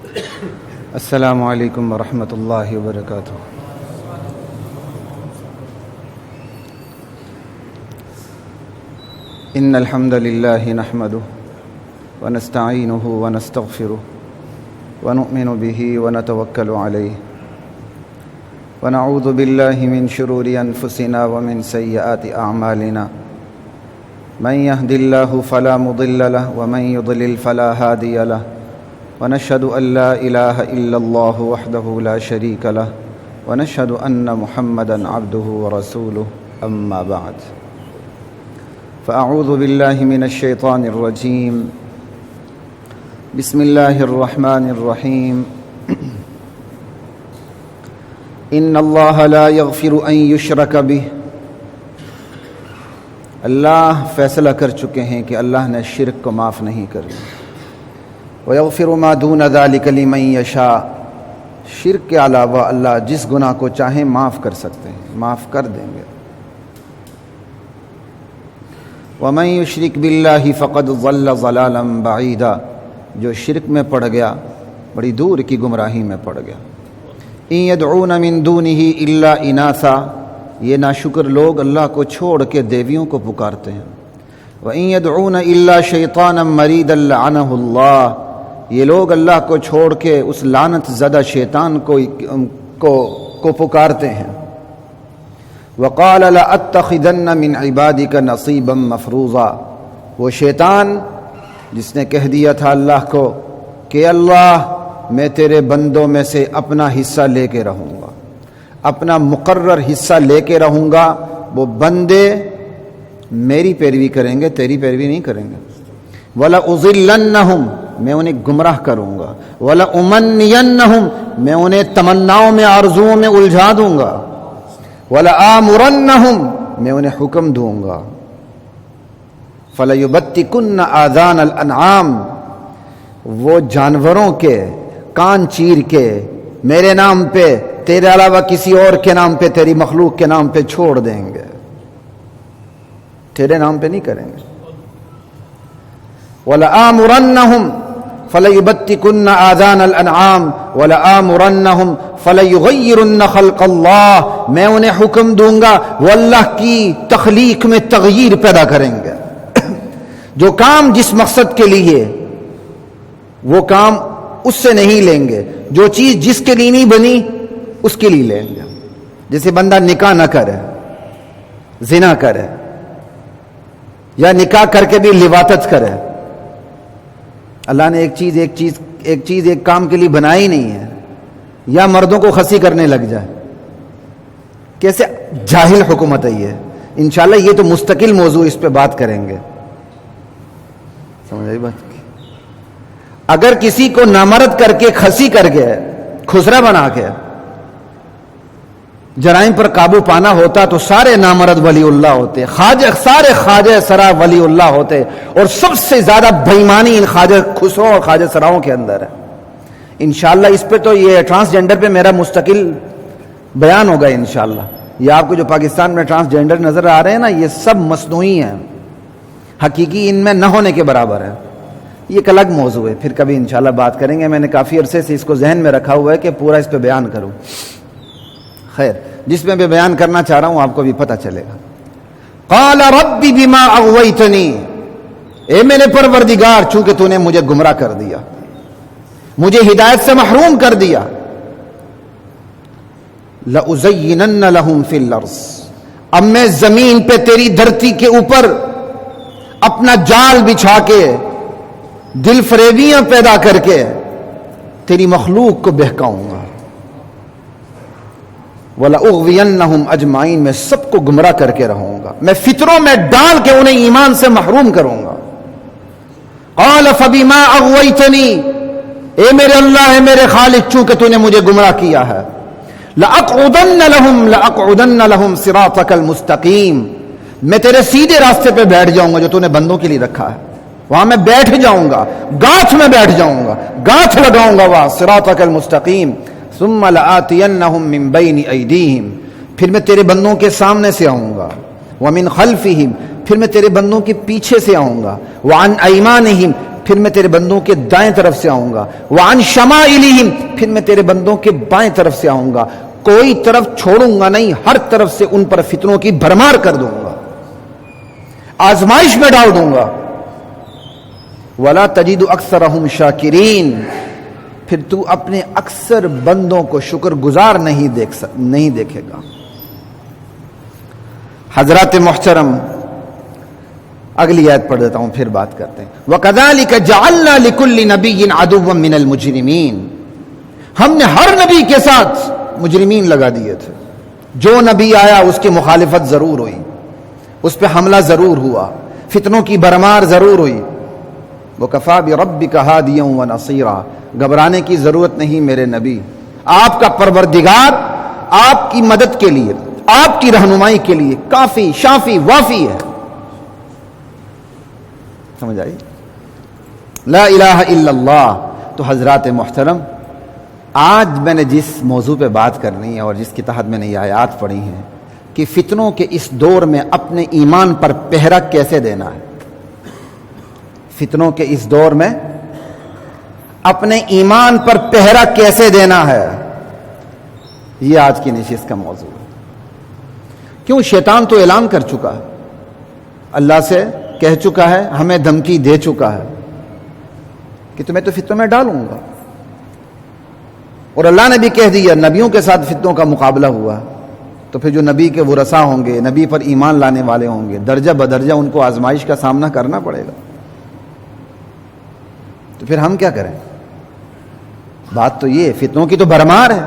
السلام علیکم ورحمۃ اللہ وبرکاتہ۔ ان الحمد للہ نحمده ونستعینه ونستغفره ونؤمن به ونتوکل علیہ ونعوذ باللہ من شرور انفسنا ومن سیئات اعمالنا من يهد الله فلا مضل له ومن يضلل فلا هادي له ونشهد أن لا إله إلا الله وحده لا شريك له ونشهد أن محمدا عبده ورسوله أما بعد فأعوذ بالله من الشيطان الرجيم بسم الله الرحمن الرحيم إن الله لا يغفر أن يشرك به۔ اللہ فیصلہ کر چکے ہیں کہ اللہ نے شرک کو معاف نہیں کرنا۔ وَيَغْفِرُ مَا دُونَ ذَلِكَ لِمَن يَشَاءُ، شرک کے علاوہ اللہ جس گناہ کو چاہیں معاف کر سکتے ہیں، معاف کر دیں گے۔ وَمَن يُشْرِكْ بِاللَّهِ فَقَدْ ضَلَّ ضَلَالًا بَعِيدًا، جو شرک میں پڑ گیا بڑی دور کی گمراہی میں پڑ گیا۔ إِن يَدْعُونَ مِن دُونِهِ إِلَّا إِنَاثًا، یہ ناشکر لوگ اللہ کو چھوڑ کے دیویوں کو پکارتے ہیں۔ وَإِن يَدْعُونَ إِلَّا شَيْطَانًا مَرِيدًا لَعَنَهُ اللَّهُ، یہ لوگ اللہ کو چھوڑ کے اس لعنت زدہ شیطان کو پکارتے ہیں۔ وَقَالَ لَأَتَّخِذَنَّ مِنْ عِبَادِكَ نَصِيبًا مَفْرُوضًا، وہ شیطان جس نے کہہ دیا تھا اللہ کو کہ اللہ میں تیرے بندوں میں سے اپنا حصہ لے کے رہوں گا، اپنا مقرر حصہ لے کے رہوں گا، وہ بندے میری پیروی کریں گے، تیری پیروی نہیں کریں گے۔ وَلَأُضِلَّنَّهُمْ، میں انہیں گمراہ کروں گا۔ وَلَأُمَنِّيَنَّهُمْ، میں انہیں تمناؤں میں آرزوؤں میں الجھا دوں گا۔ وَلَآمُرَنَّهُمْ، میں انہیں حکم دوں گا۔ فَلَيُبَتِّكُنَّ آذَانَ الْأَنْعَامِ، وہ جانوروں کے کان چیر کے میرے نام پہ، تیرے علاوہ کسی اور کے نام پہ، تیری مخلوق کے نام پہ چھوڑ دیں گے، تیرے نام پہ نہیں کریں گے۔ وَلَآمُرَنَّهُمْ فَلَيُبَتِّكُنَّ آذَانَ الْأَنْعَامِ وَلَآمُرَنَّهُمْ فَلَيُغَيِّرُنَّ خَلْقَ اللَّهِ، میں انہیں حکم دوں گا وہ اللہ کی تخلیق میں تغییر پیدا کریں گے۔ جو کام جس مقصد کے لیے، وہ کام اس سے نہیں لیں گے۔ جو چیز جس کے لیے نہیں بنی اس کے لیے لیں گے۔ جیسے بندہ نکاح نہ کرے، زنا کرے، یا نکاح کر کے بھی لواطت کرے، اللہ نے ایک چیز ایک کام کے لیے بنائی نہیں ہے، یا مردوں کو خسی کرنے لگ جائے۔ کیسے جاہل حکومت ہے یہ۔ انشاءاللہ یہ تو مستقل موضوع، اس پہ بات کریں گے، سمجھ آئی بات؟ اگر کسی کو نامرد کر کے، خسی کر کے، خسرا بنا کے جرائم پر قابو پانا ہوتا تو سارے نامرد ولی اللہ ہوتے، سارے خواجہ سرا ولی اللہ ہوتے، اور سب سے زیادہ بےایمانی ان خواجہ خسروں اور خواجہ سراؤں کے اندر ہے۔ انشاءاللہ اس پہ تو یہ ٹرانسجینڈر پہ میرا مستقل بیان ہوگا انشاءاللہ۔ یہ آپ کو جو پاکستان میں ٹرانسجینڈر نظر آ رہے ہیں نا، یہ سب مصنوعی ہیں، حقیقی ان میں نہ ہونے کے برابر ہے۔ یہ ایک الگ موضوع ہے، پھر کبھی انشاءاللہ بات کریں گے۔ میں نے کافی عرصے سے اس کو ذہن میں رکھا ہوا ہے کہ پورا اس پہ بیان کروں۔ خیر، جس میں بھی بیان کرنا چاہ رہا ہوں آپ کو بھی پتہ چلے گا۔ قال رب بما اغویتنی، اے میرے پروردگار چونکہ تو نے مجھے گمراہ کر دیا، مجھے ہدایت سے محروم کر دیا، لأزینن لہم فی الارض، اب میں زمین پہ تیری دھرتی کے اوپر اپنا جال بچھا کے، دل فریبیاں پیدا کر کے تیری مخلوق کو بہکاؤں گا۔ وَلَأُغْوِيَنَّهُمْ أَجْمَعِينَ، میں سب کو گمراہ کر کے رہوں گا، میں فطروں میں ڈال کے انہیں ایمان سے محروم کروں گا۔ قَالَ فَبِمَا أَغْوَيْتَنِي، اے میرے اللہ، اے میرے خالق، چونکہ تو نے مجھے گمراہ کیا ہے، لَأَقْعُدَنَّ لَهُمْ صِرَاطَكَ الْمُسْتَقِيمَ، میں تیرے سیدھے راستے پہ بیٹھ جاؤں گا جو تو نے بندوں کے لیے رکھا ہے، وہاں میں بیٹھ جاؤں گا، گاچھ میں بیٹھ جاؤں گا، گاچھ لگاؤں گا وہاں، صراطک المستقیم۔ ثم لآتینہم من بین ایدیہم، پھر میں تیرے بندوں کے سامنے سے آؤں گا، ومن خلفہم، پھر میں تیرے بندوں کے پیچھے سے آؤں گا، وعن ایمانہم، پھر میں تیرے بندوں کے دائیں طرف سے آؤں گا، وعن شمائلہم، پھر میں تیرے بندوں کے بائیں طرف سے آؤں گا، کوئی طرف چھوڑوں گا نہیں، ہر طرف سے ان پر فتنوں کی بھرمار کر دوں گا، آزمائش میں ڈال دوں گا۔ وَلَا تَجِدُ أَكْثَرَهُمْ شَاكِرِينَ، پھر تو اپنے اکثر بندوں کو شکر گزار نہیں دیکھے گا۔ حضرات محترم، اگلی آیت پڑھ دیتا ہوں پھر بات کرتے ہیں۔ وَكَذَلِكَ جَعَلْنَا لِكُلِّ نَبِيٍّ عَدُوًّا مِّنَ الْمُجْرِمِينَ، ہم نے ہر نبی کے ساتھ مجرمین لگا دیے تھے، جو نبی آیا اس کی مخالفت ضرور ہوئی، اس پہ حملہ ضرور ہوا، فتنوں کی بھرمار ضرور ہوئی۔ وَكَفَى بِرَبِّكَ هَادِيًا وَنَصِيرًا، گھبرانے کی ضرورت نہیں میرے نبی، آپ کا پروردگار آپ کی مدد کے لیے، آپ کی رہنمائی کے لیے کافی شافی وافی ہے۔ سمجھ آئی؟ لا الہ الا اللہ۔ تو حضرات محترم، آج میں نے جس موضوع پہ بات کرنی ہے اور جس کے تحت میں نے یہ آیات پڑھی ہیں کہ فتنوں کے اس دور میں اپنے ایمان پر پہرا کیسے دینا ہے، فتنوں کے اس دور میں اپنے ایمان پر پہرا کیسے دینا ہے، یہ آج کی نشست کا موضوع ہے۔ کیوں؟ شیطان تو اعلان کر چکا ہے، اللہ سے کہہ چکا ہے، ہمیں دھمکی دے چکا ہے کہ تمہیں تو فتنوں میں ڈالوں گا، اور اللہ نے بھی کہہ دیا نبیوں کے ساتھ فتنوں کا مقابلہ ہوا، تو پھر جو نبی کے ورثاء ہوں گے، نبی پر ایمان لانے والے ہوں گے، درجہ بدرجہ ان کو آزمائش کا سامنا کرنا پڑے گا۔ تو پھر ہم کیا کریں؟ بات تو یہ فتنوں کی تو بھرمار ہے،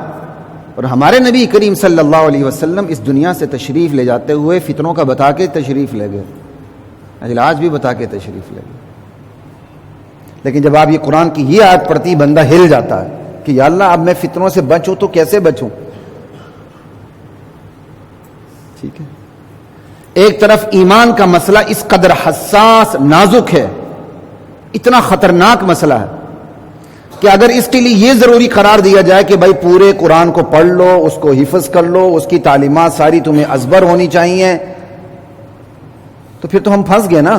اور ہمارے نبی کریم صلی اللہ علیہ وسلم اس دنیا سے تشریف لے جاتے ہوئے فتنوں کا بتا کے تشریف لے گئے، علاج بھی بتا کے تشریف لے گئے۔ لیکن جب آپ یہ قرآن کی یہ آیت پڑھتی، بندہ ہل جاتا ہے کہ یا اللہ اب میں فتنوں سے بچوں تو کیسے بچوں؟ ٹھیک ہے، ایک طرف ایمان کا مسئلہ اس قدر حساس نازک ہے، اتنا خطرناک مسئلہ ہے کہ اگر اس کے لیے یہ ضروری قرار دیا جائے کہ بھائی پورے قرآن کو پڑھ لو، اس کو حفظ کر لو، اس کی تعلیمات ساری تمہیں ازبر ہونی چاہیے، تو پھر تو ہم پھنس گئے نا۔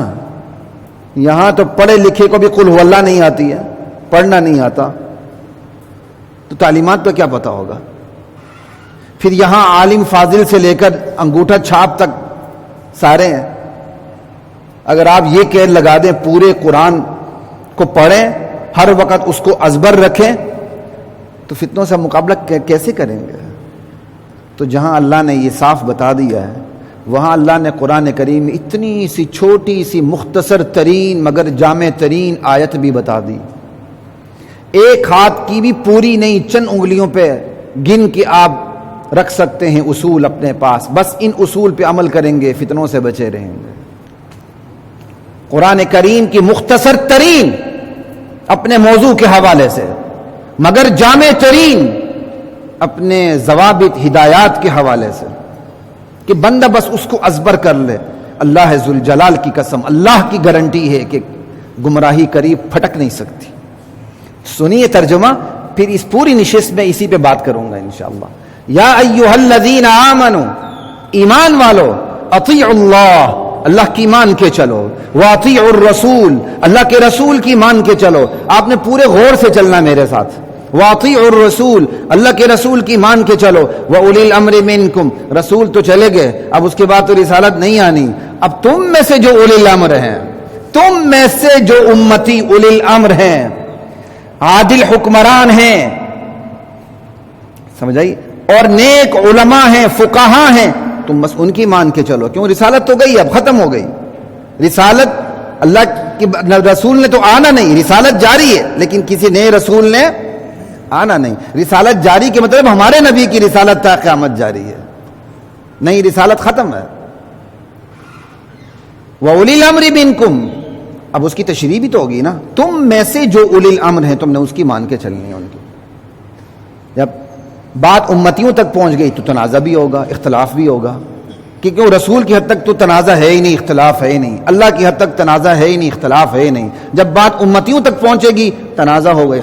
یہاں تو پڑھے لکھے کو بھی قل هو اللہ نہیں آتی ہے، پڑھنا نہیں آتا، تو تعلیمات پہ کیا پتہ ہوگا؟ پھر یہاں عالم فاضل سے لے کر انگوٹھا چھاپ تک سارے ہیں، اگر آپ یہ قید لگا دیں پورے قرآن کو پڑھیں، ہر وقت اس کو ازبر رکھیں، تو فتنوں سے مقابلہ کیسے کریں گے؟ تو جہاں اللہ نے یہ صاف بتا دیا ہے، وہاں اللہ نے قرآن کریم میں اتنی سی چھوٹی سی مختصر ترین مگر جامع ترین آیت بھی بتا دی، ایک ہاتھ کی بھی پوری نہیں، چند انگلیوں پہ گن کے آپ رکھ سکتے ہیں اصول اپنے پاس، بس ان اصول پہ عمل کریں گے فتنوں سے بچے رہیں گے۔ قرآن کریم کی مختصر ترین اپنے موضوع کے حوالے سے مگر جامع ترین اپنے ضوابط ہدایات کے حوالے سے، کہ بندہ بس اس کو ازبر کر لے۔ اللہ ذوالجلال کی قسم، اللہ کی گارنٹی ہے کہ گمراہی قریب پھٹک نہیں سکتی۔ سنیے ترجمہ، پھر اس پوری نشست میں اسی پہ بات کروں گا انشاءاللہ۔ یا ایھا الذین آمنوا، ایمان والو، اطیعوا اللہ، اللہ کی مان کے چلو، واطیعوا الرسول، اللہ کے رسول کی مان کے چلو۔ آپ نے پورے غور سے چلنا میرے ساتھ۔ واطیعوا الرسول، اللہ کے رسول کی مان کے چلو، واولی الامر منکم، رسول تو چلے گئے، اب اس کے بعد تو رسالت نہیں آنی، اب تم میں سے جو اولی الامر ہیں، تم میں سے جو امتی اولی الامر ہیں، عادل حکمران ہیں، سمجھ آئی، اور نیک علماء ہیں، فقہا ہیں، تم بس ان کی مان کے چلو۔ کیوں؟ رسالت تو گئی، اب ختم ہو گئی رسالت، اللہ کی رسول نے تو آنا نہیں، رسالت جاری ہے، لیکن کسی نئے رسول نے آنا نہیں۔ رسالت جاری کے مطلب ہمارے نبی کی رسالت تا قیامت جاری ہے، نہیں رسالت ختم ہے۔ وَأُولِي الْأَمْرِ مِنْكُمْ، اب اس کی تشریح بھی تو ہوگی نا، تم میں سے جو اولی الامر ہیں تم نے اس کی مان کے چلنی ہے ان کی۔ جب بات امتیوں تک پہنچ گئی تو تنازع بھی ہوگا، اختلاف بھی ہوگا، کیونکہ رسول کی حد تک تو تنازع ہے ہی نہیں، اختلاف ہے ہی نہیں، اللہ کی حد تک تنازع ہے ہی نہیں، اختلاف ہے ہی نہیں۔ جب بات امتیوں تک پہنچے گی تنازع ہوگا،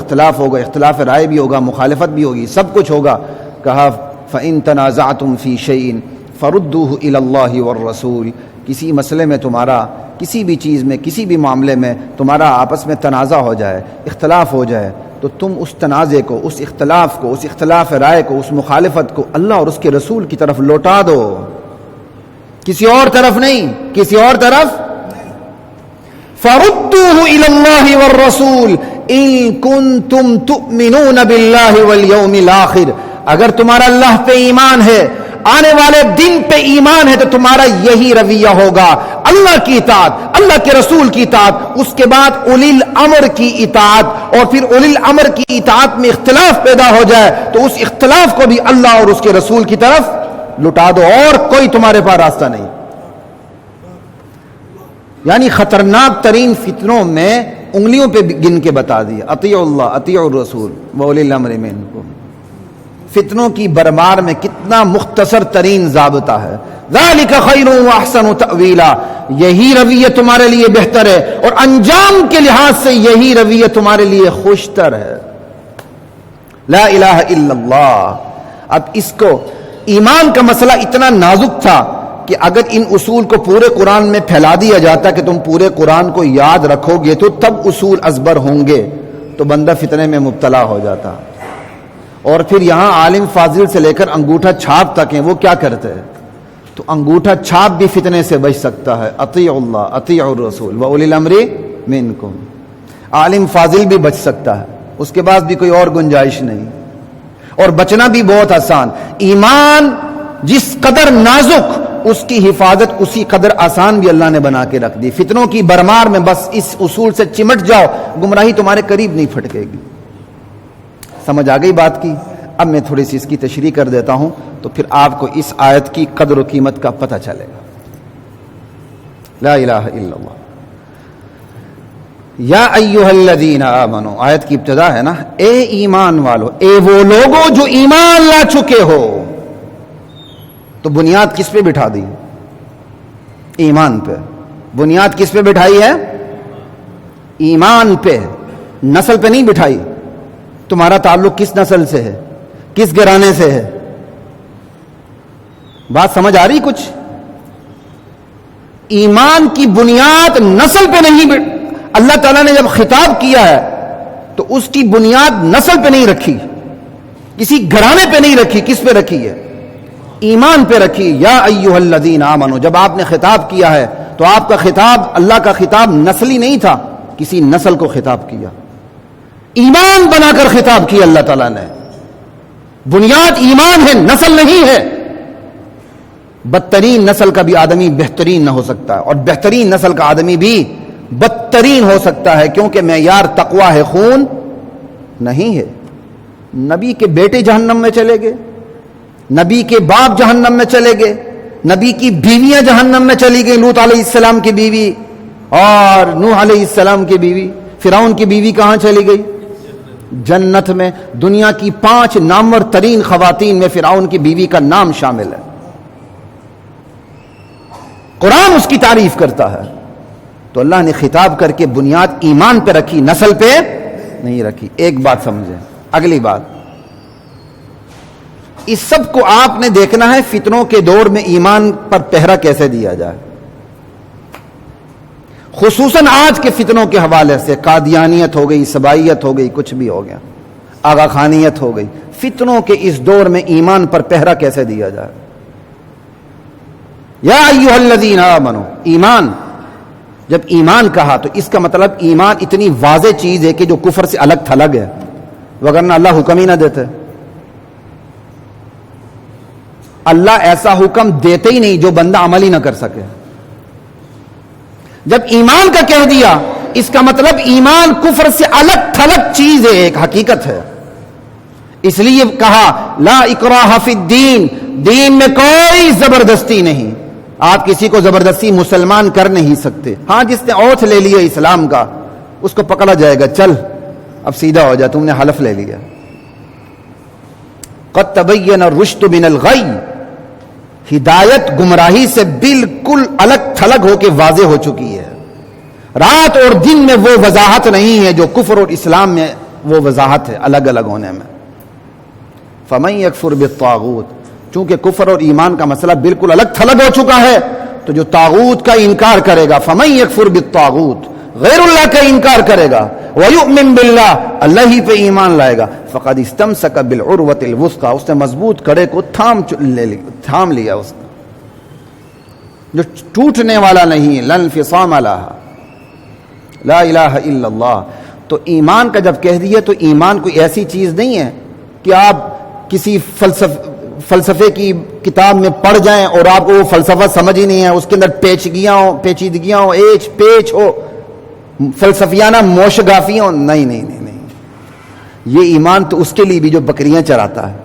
اختلاف رائے بھی ہوگا، مخالفت بھی ہوگی، سب کچھ ہوگا۔ کہا فَإِن تَنَازَعْتُمْ فِي شَيْءٍ فَرُدُّوهُ إِلَى اللَّهِ وَالرَّسُولِ، کسی مسئلے میں تمہارا کسی بھی چیز میں، کسی بھی معاملے میں تمہارا آپس میں تنازع ہو جائے، اختلاف ہو جائے، تو تم اس تنازع کو، اس اختلاف کو، اس اختلاف رائے کو، اس مخالفت کو اللہ اور اس کے رسول کی طرف لوٹا دو، کسی اور طرف نہیں، کسی اور طرف۔ فَرُدُّوهُ إِلَى اللَّهِ وَالرَّسُولِ إِن كُنتُمْ تُؤْمِنُونَ بِاللَّهِ وَالْيَوْمِ الْآخِرِ، اگر تمہارا اللہ پہ ایمان ہے، آنے والے دن پہ ایمان ہے، تو تمہارا یہی رویہ ہوگا، اللہ کی اطاعت، اللہ کے رسول کی اطاعت، اس کے بعد اولی الامر کی اطاعت، اور پھر اولی الامر کی اطاعت میں اختلاف پیدا ہو جائے تو اس اختلاف کو بھی اللہ اور اس کے رسول کی طرف لٹا دو، اور کوئی تمہارے پاس راستہ نہیں۔ یعنی خطرناک ترین فتنوں میں انگلیوں پہ گن کے بتا دیا، اطیعوا اللہ، اطیعوا الرسول واولی الامر منکم۔ فتنوں کی برمار میں کتنا مختصر ترین ضابطہ ہے، ذالک خیر واحسن تأویلا، یہی رویہ تمہارے لیے بہتر ہے، اور انجام کے لحاظ سے یہی رویہ تمہارے لیے خوشتر ہے۔ لا الہ الا اللہ۔ اب اس کو، ایمان کا مسئلہ اتنا نازک تھا کہ اگر ان اصول کو پورے قرآن میں پھیلا دیا جاتا کہ تم پورے قرآن کو یاد رکھو گے تو تب اصول ازبر ہوں گے، تو بندہ فتنے میں مبتلا ہو جاتا۔ اور پھر یہاں عالم فاضل سے لے کر انگوٹھا چھاپ تک ہیں، وہ کیا کرتے ہیں؟ تو انگوٹھا چھاپ بھی فتنے سے بچ سکتا ہے، اطیعوا اللہ، اطیعوا الرسول واولی الامر منکم۔ عالم فاضل بھی بچ سکتا ہے، اس کے بعد بھی کوئی اور گنجائش نہیں، اور بچنا بھی بہت آسان۔ ایمان جس قدر نازک، اس کی حفاظت اسی قدر آسان بھی اللہ نے بنا کے رکھ دی۔ فتنوں کی برمار میں بس اس اصول سے چمٹ جاؤ، گمراہی تمہارے قریب نہیں پھٹکے گی۔ سمجھ آ گئی بات کی؟ اب میں تھوڑی سی اس کی تشریح کر دیتا ہوں تو پھر آپ کو اس آیت کی قدر و قیمت کا پتہ چلے گا۔ لا الہ الا اللہ۔ یا ایھا الذین آمنو، آیت کی ابتدا ہے نا، اے ایمان والو، اے وہ لوگوں جو ایمان لا چکے ہو۔ تو بنیاد کس پہ بٹھا دی؟ ایمان پہ۔ بنیاد کس پہ بٹھائی ہے؟ ایمان پہ، نسل پہ نہیں بٹھائی۔ تمہارا تعلق کس نسل سے ہے، کس گھرانے سے ہے؟ بات سمجھ آ رہی کچھ؟ ایمان کی بنیاد نسل پہ نہیں اللہ تعالیٰ نے جب خطاب کیا ہے تو اس کی بنیاد نسل پہ نہیں رکھی، کسی گھرانے پہ نہیں رکھی، کس پہ رکھی ہے؟ ایمان پہ رکھی۔ یا ایھا الذین آمنو، جب آپ نے خطاب کیا ہے تو آپ کا خطاب، اللہ کا خطاب نسلی نہیں تھا، کسی نسل کو خطاب کیا، ایمان بنا کر خطاب کیا اللہ تعالیٰ نے۔ بنیاد ایمان ہے، نسل نہیں ہے۔ بدترین نسل کا بھی آدمی بہترین نہ ہو سکتا ہے، اور بہترین نسل کا آدمی بھی بدترین ہو سکتا ہے، کیونکہ معیار تقویٰ ہے، خون نہیں ہے۔ نبی کے بیٹے جہنم میں چلے گئے، نبی کے باپ جہنم میں چلے گئے، نبی کی بیویاں جہنم میں چلی گئی، لوط علیہ السلام کی بیوی اور نوح علیہ السلام کی بیوی۔ فرعون کی بیوی کہاں چلی گئی؟ جنت میں۔ دنیا کی 5 نامور ترین خواتین میں فرعون کی بیوی کا نام شامل ہے۔ قرآن اس کی تعریف کرتا ہے۔ تو اللہ نے خطاب کر کے بنیاد ایمان پہ رکھی، نسل پہ نہیں رکھی۔ ایک بات سمجھیں۔ اگلی بات، اس سب کو آپ نے دیکھنا ہے فتنوں کے دور میں ایمان پر پہرا کیسے دیا جائے، خصوصاً آج کے فتنوں کے حوالے سے۔ قادیانیت ہو گئی، سبائیت ہو گئی، کچھ بھی ہو گیا، آغا خانیت ہو گئی۔ فتنوں کے اس دور میں ایمان پر پہرا کیسے دیا جائے؟ یا ایھا الذین آمنو، ایمان، جب ایمان کہا تو اس کا مطلب ایمان اتنی واضح چیز ہے کہ جو کفر سے الگ تھلگ ہے، وگرنہ اللہ حکم ہی نہ دیتے۔ اللہ ایسا حکم دیتے ہی نہیں جو بندہ عمل ہی نہ کر سکے۔ جب ایمان کا کہہ دیا، اس کا مطلب ایمان کفر سے الگ تھلگ چیز ہے، ایک حقیقت ہے۔ اس لیے کہا لا اکراہ فی الدین، دین میں کوئی زبردستی نہیں۔ آپ کسی کو زبردستی مسلمان کر نہیں سکتے۔ ہاں، جس نے اوتھ لے لیا اسلام کا، اس کو پکڑا جائے گا، چل اب سیدھا ہو جا، تم نے حلف لے لیا۔ قد تبین الرشد من الغی، ہدایت گمراہی سے بالکل الگ تھلگ ہو کے واضح ہو چکی ہے۔ رات اور دن میں وہ وضاحت نہیں ہے جو کفر اور اسلام میں وہ وضاحت ہے، الگ الگ ہونے میں۔ فمن یکفر بالطاغوت، چونکہ کفر اور ایمان کا مسئلہ بالکل الگ تھلگ ہو چکا ہے، تو جو طاغوت کا انکار کرے گا فمن یکفر بالطاغوت غیر اللہ کا انکار کرے گا ویؤمن باللہ اللہ ہی پہ ایمان لائے گا فقد استمسک بالعروۃ الوثقی اس نے مضبوط کڑے کو تھام لیا اس نے جو ٹوٹنے والا نہیں لا انفصام لہا لا الہ الا اللہ. تو ایمان کا جب کہہ دیا تو ایمان کوئی ایسی چیز نہیں ہے کہ آپ کسی فلسفے کی کتاب میں پڑھ جائیں اور آپ کو وہ فلسفہ سمجھ ہی نہیں ہے, اس کے اندر پیچیدگیاں ہو پیچ ہو فلسفیانہ موشگافیاں ہو. نہیں, یہ ایمان تو اس کے لیے بھی جو بکریاں چراتا ہے,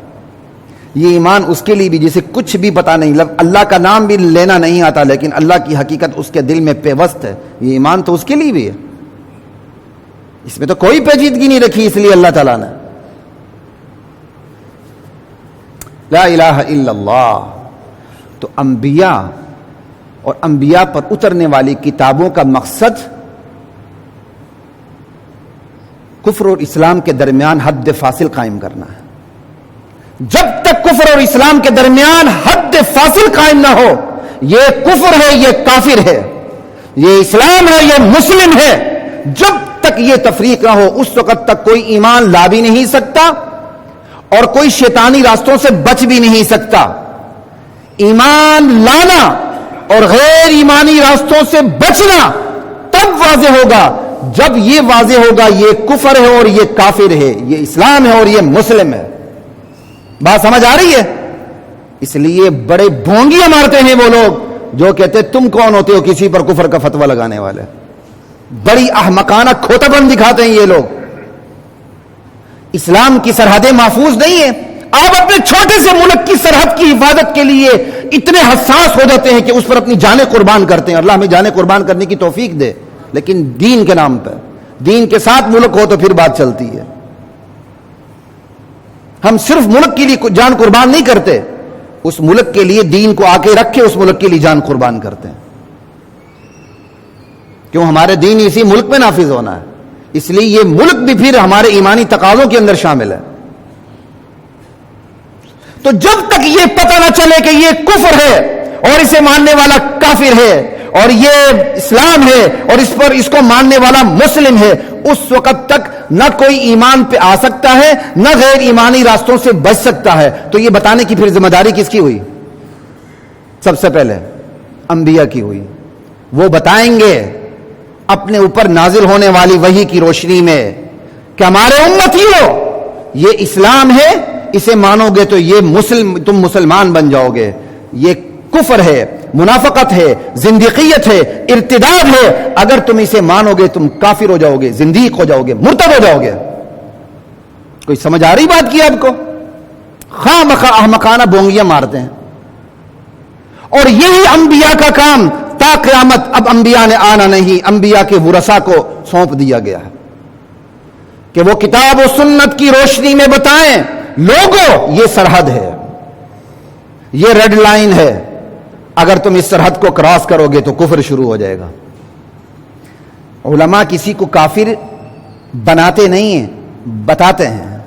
یہ ایمان اس کے لیے بھی جسے کچھ بھی پتا نہیں, اللہ کا نام بھی لینا نہیں آتا لیکن اللہ کی حقیقت اس کے دل میں پیوست ہے, یہ ایمان تو اس کے لیے بھی ہے. اس میں تو کوئی پیچیدگی نہیں رکھی, اس لیے اللہ تعالیٰ نے لا الہ الا اللہ. تو انبیاء اور انبیاء پر اترنے والی کتابوں کا مقصد کفر اور اسلام کے درمیان حد فاصل قائم کرنا ہے. جب تک کفر اور اسلام کے درمیان حد فاصل قائم نہ ہو, یہ کفر ہے یہ کافر ہے, یہ اسلام ہے یہ مسلم ہے, جب تک یہ تفریق نہ ہو اس وقت تک کوئی ایمان لا بھی نہیں سکتا اور کوئی شیطانی راستوں سے بچ بھی نہیں سکتا. ایمان لانا اور غیر ایمانی راستوں سے بچنا تب واضح ہوگا جب یہ واضح ہوگا یہ کفر ہے اور یہ کافر ہے, یہ اسلام ہے اور یہ مسلم ہے. بات سمجھ آ رہی ہے؟ اس لیے بڑے بھونگیاں مارتے ہیں وہ لوگ جو کہتے تم کون ہوتے ہو کسی پر کفر کا فتویٰ لگانے والے. بڑی احمقانہ کھوتا پن دکھاتے ہیں یہ لوگ. اسلام کی سرحدیں محفوظ نہیں ہیں. آپ اپنے چھوٹے سے ملک کی سرحد کی حفاظت کے لیے اتنے حساس ہو جاتے ہیں کہ اس پر اپنی جانیں قربان کرتے ہیں. اللہ ہمیں جانیں قربان کرنے کی توفیق دے, لیکن دین کے نام پہ, دین کے ساتھ ملک ہو تو پھر بات چلتی ہے. ہم صرف ملک کے لیے جان قربان نہیں کرتے, اس ملک کے لیے دین کو آ کے رکھے اس ملک کے لیے جان قربان کرتے ہیں. کیوں؟ ہمارے دین اسی ملک میں نافذ ہونا ہے, اس لیے یہ ملک بھی پھر ہمارے ایمانی تقاضوں کے اندر شامل ہے. تو جب تک یہ پتہ نہ چلے کہ یہ کفر ہے اور اسے ماننے والا کافر ہے اور یہ اسلام ہے اور اس کو ماننے والا مسلم ہے, اس وقت تک نہ کوئی ایمان پہ آ سکتا ہے نہ غیر ایمانی راستوں سے بچ سکتا ہے. تو یہ بتانے کی پھر ذمہ داری کس کی ہوئی؟ سب سے پہلے انبیاء کی ہوئی. وہ بتائیں گے اپنے اوپر نازل ہونے والی وحی کی روشنی میں کہ ہمارے امتیوں یہ اسلام ہے, اسے مانو گے تو یہ تم مسلمان بن جاؤ گے, یہ کفر ہے, منافقت ہے, زندیقیت ہے, ارتداد ہے, اگر تم اسے مانو گے تم کافر ہو جاؤ گے, زندیق ہو جاؤ گے, مرتد ہو جاؤ گے. کوئی سمجھ آ رہی بات کی آپ کو؟ خواہ مخواہ احمقانہ بونگیاں مارتے ہیں. اور یہی انبیاء کا کام تا قیامت. اب انبیاء نے آنا نہیں, انبیاء کے ورثاء کو سونپ دیا گیا ہے کہ وہ کتاب و سنت کی روشنی میں بتائیں لوگوں یہ سرحد ہے, یہ ریڈ لائن ہے, اگر تم اس سرحد کو کراس کرو گے تو کفر شروع ہو جائے گا. علماء کسی کو کافر بناتے نہیں ہیں, بتاتے ہیں.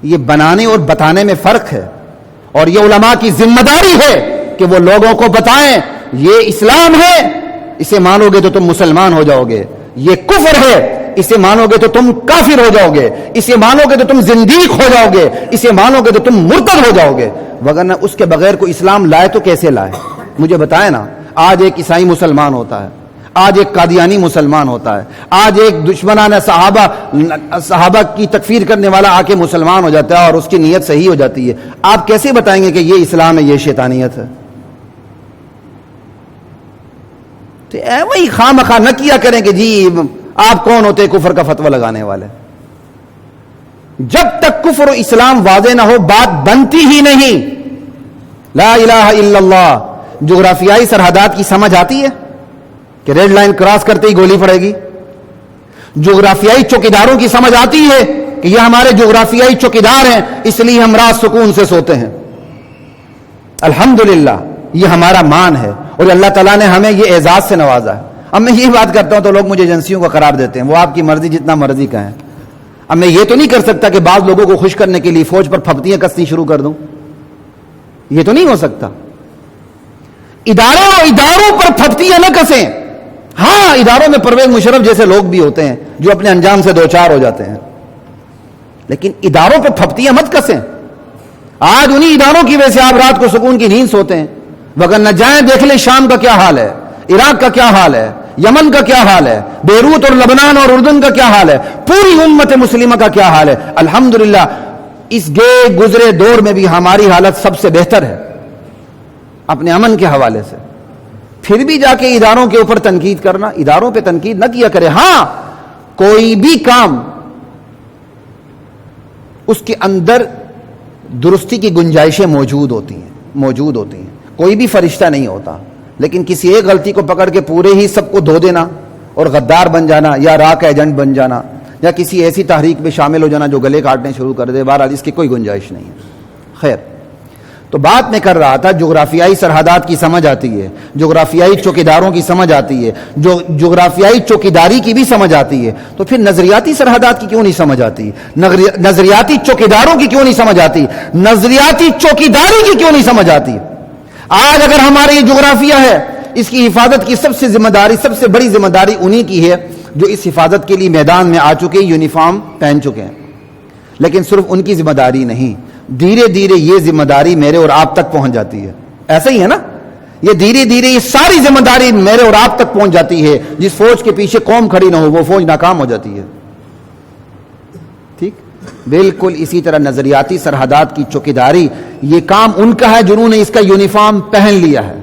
یہ بنانے اور بتانے میں فرق ہے, اور یہ علماء کی ذمہ داری ہے کہ وہ لوگوں کو بتائیں یہ اسلام ہے, اسے مانو گے تو تم مسلمان ہو جاؤ گے, یہ کفر ہے, اسے مانو گے تو تم کافر ہو جاؤ گے, اسے مانو گے تو تم زندیق ہو جاؤ گے, اسے مانو گے تو تم مرتد ہو جاؤ گے. وگرنہ اس کے بغیر کو اسلام لائے تو کیسے لائے؟ مجھے بتائیں نا. آج ایک عیسائی مسلمان ہوتا ہے, آج ایک قادیانی مسلمان ہوتا ہے, آج ایک دشمنان صحابہ کی تکفیر کرنے والا آ کے مسلمان ہو جاتا ہے اور اس کی نیت صحیح ہو جاتی ہے. آپ کیسے بتائیں گے کہ یہ اسلام ہے یہ شیطانیت ہے؟ تو وہی خواہ مخواہ نہ کیا کریں کہ جی آپ کون ہوتے کفر کا فتویٰ لگانے والے. جب تک کفر و اسلام واضح نہ ہو بات بنتی ہی نہیں. لا الہ الا اللہ. جغرافیائی سرحدات کی سمجھ آتی ہے کہ ریڈ لائن کراس کرتے ہی گولی پڑے گی؟ جغرافیائی چوکیداروں کی سمجھ آتی ہے کہ یہ ہمارے جغرافیائی چوکیدار ہیں اس لیے ہم رات سکون سے سوتے ہیں؟ الحمدللہ یہ ہمارا مان ہے اور اللہ تعالیٰ نے ہمیں یہ اعزاز سے نوازا ہے. اب میں یہ بات کرتا ہوں تو لوگ مجھے ایجنسیوں کا قرار دیتے ہیں, وہ آپ کی مرضی جتنا مرضی کہیں. اب میں یہ تو نہیں کر سکتا کہ بعض لوگوں کو خوش کرنے کے لیے فوج پر پھپتیاں کسنی شروع کر دوں, یہ تو نہیں ہو سکتا. اداروں پر پھپتیاں نہ کسیں. ہاں اداروں میں پرویز مشرف جیسے لوگ بھی ہوتے ہیں جو اپنے انجام سے دوچار ہو جاتے ہیں, لیکن اداروں پہ پھپتیاں مت کسیں. آج انہی اداروں کی وجہ سے آپ رات کو سکون کی نیند سوتے ہیں, وگرنہ جائیں دیکھ لیں شام کا کیا حال ہے, عراق کا کیا حال ہے, یمن کا کیا حال ہے, بیروت اور لبنان اور اردن کا کیا حال ہے, پوری امت مسلمہ کا کیا حال ہے. الحمدللہ اس گئے گزرے دور میں بھی ہماری حالت سب سے بہتر ہے اپنے امن کے حوالے سے. پھر بھی جا کے اداروں کے اوپر تنقید کرنا, اداروں پہ تنقید نہ کیا کرے. ہاں کوئی بھی کام اس کے اندر درستی کی گنجائشیں موجود ہوتی ہیں. کوئی بھی فرشتہ نہیں ہوتا, لیکن کسی ایک غلطی کو پکڑ کے پورے ہی سب کو دھو دینا اور غدار بن جانا یا را کا ایجنٹ بن جانا یا کسی ایسی تحریک میں شامل ہو جانا جو گلے کاٹنے شروع کر دے, بہرحال اس کی کوئی گنجائش نہیں ہے. خیر, تو بات میں کر رہا تھا جغرافیائی سرحدات کی سمجھ آتی ہے, جغرافیائی چوکیداروں کی سمجھ آتی ہے, جو جغرافیائی چوکیداری کی بھی سمجھ آتی ہے, تو پھر نظریاتی سرحدات کی کیوں نہیں سمجھ آتی, نظریاتی چوکیداروں کی کیوں نہیں سمجھ آتی, نظریاتی چوکیداری کی کیوں نہیں سمجھ آتی. آج اگر ہماری یہ جغرافیہ ہے, اس کی حفاظت کی سب سے ذمہ داری, سب سے بڑی ذمہ داری انہی کی ہے جو اس حفاظت کے لیے میدان میں آ چکے, یونیفارم پہن چکے ہیں. لیکن صرف ان کی ذمہ داری نہیں, دھیرے دھیرے یہ ذمہ داری میرے اور آپ تک پہنچ جاتی ہے. ایسا ہی ہے نا, یہ دھیرے دھیرے یہ ساری ذمہ داری میرے اور آپ تک پہنچ جاتی ہے. جس فوج کے پیچھے قوم کھڑی نہ ہو وہ فوج ناکام ہو جاتی ہے. ٹھیک, بالکل اسی طرح نظریاتی سرحدات کی چوکیداری یہ کام ان کا ہے جنہوں نے اس کا یونیفارم پہن لیا ہے,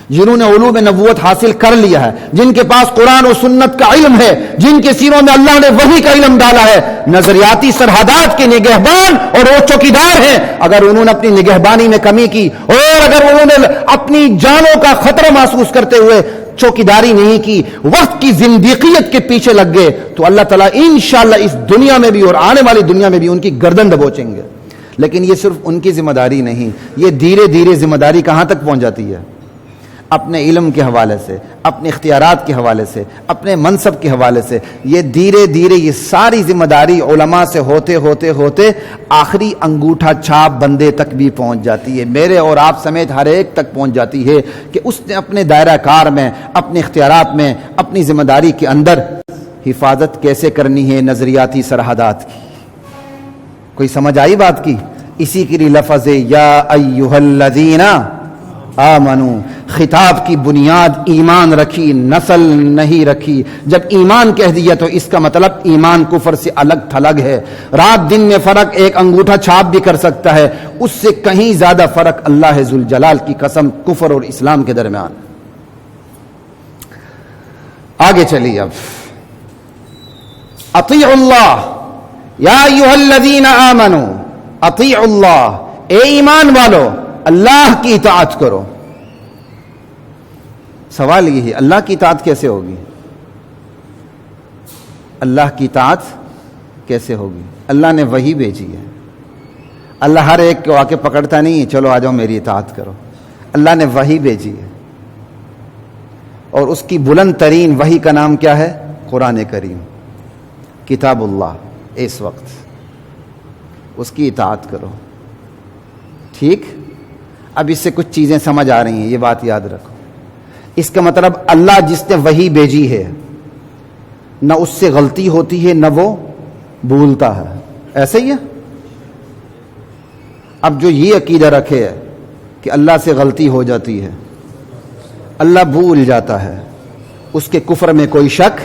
جنہوں نے علوم نبوت حاصل کر لیا ہے, جن کے پاس قرآن و سنت کا علم ہے, جن کے سینوں میں اللہ نے وحی کا علم ڈالا ہے. نظریاتی سرحدات کے نگہبان اور وہ چوکیدار ہیں. اگر انہوں نے اپنی نگہبانی میں کمی کی اور اگر انہوں نے اپنی جانوں کا خطرہ محسوس کرتے ہوئے چوکیداری نہیں کی, وقت کی زندیقیت کے پیچھے لگ گئے, تو اللہ تعالیٰ انشاءاللہ اس دنیا میں بھی اور آنے والی دنیا میں بھی ان کی گردن دبوچیں گے. لیکن یہ صرف ان کی ذمہ داری نہیں, یہ دھیرے دھیرے ذمہ داری کہاں تک پہنچ جاتی ہے, اپنے علم کے حوالے سے, اپنے اختیارات کے حوالے سے, اپنے منصب کے حوالے سے. یہ دھیرے دھیرے یہ ساری ذمہ داری علماء سے ہوتے ہوتے ہوتے آخری انگوٹھا چھاپ بندے تک بھی پہنچ جاتی ہے, میرے اور آپ سمیت ہر ایک تک پہنچ جاتی ہے کہ اس نے اپنے دائرہ کار میں, اپنے اختیارات میں, اپنی ذمہ داری کے اندر حفاظت کیسے کرنی ہے نظریاتی سرحدات کی. کوئی سمجھ آئی بات کی؟ اسی کے لیے لفظ یا ایھا الذین آمنو, خطاب کی بنیاد ایمان رکھی, نسل نہیں رکھی. جب ایمان کہہ دیا تو اس کا مطلب ایمان کفر سے الگ تھلگ ہے. رات دن میں فرق ایک انگوٹھا چھاپ بھی کر سکتا ہے, اس سے کہیں زیادہ فرق اللہ ذوالجلال کی قسم کفر اور اسلام کے درمیان. آگے چلیے اب, اطیعوا اللہ یا ایھا الذین آمنو, اطیعوا اللہ, اے ایمان والو اللہ کی اطاعت کرو. سوال یہ ہے اللہ کی اطاعت کیسے ہوگی؟ اللہ کی اطاعت کیسے ہوگی؟ اللہ نے وحی بھیجی ہے. اللہ ہر ایک کو آ کے پکڑتا نہیں ہے چلو آ جاؤ میری اطاعت کرو. اللہ نے وحی بھیجی ہے اور اس کی بلند ترین وحی کا نام کیا ہے؟ قرآن کریم, کتاب اللہ. اس وقت اس کی اطاعت کرو. ٹھیک, اب اس سے کچھ چیزیں سمجھ آ رہی ہیں, یہ بات یاد رکھو. اس کا مطلب اللہ جس نے وحی بھیجی ہے نہ اس سے غلطی ہوتی ہے نہ وہ بھولتا ہے. ایسے ہی ہے. اب جو یہ عقیدہ رکھے ہے کہ اللہ سے غلطی ہو جاتی ہے, اللہ بھول جاتا ہے, اس کے کفر میں کوئی شک,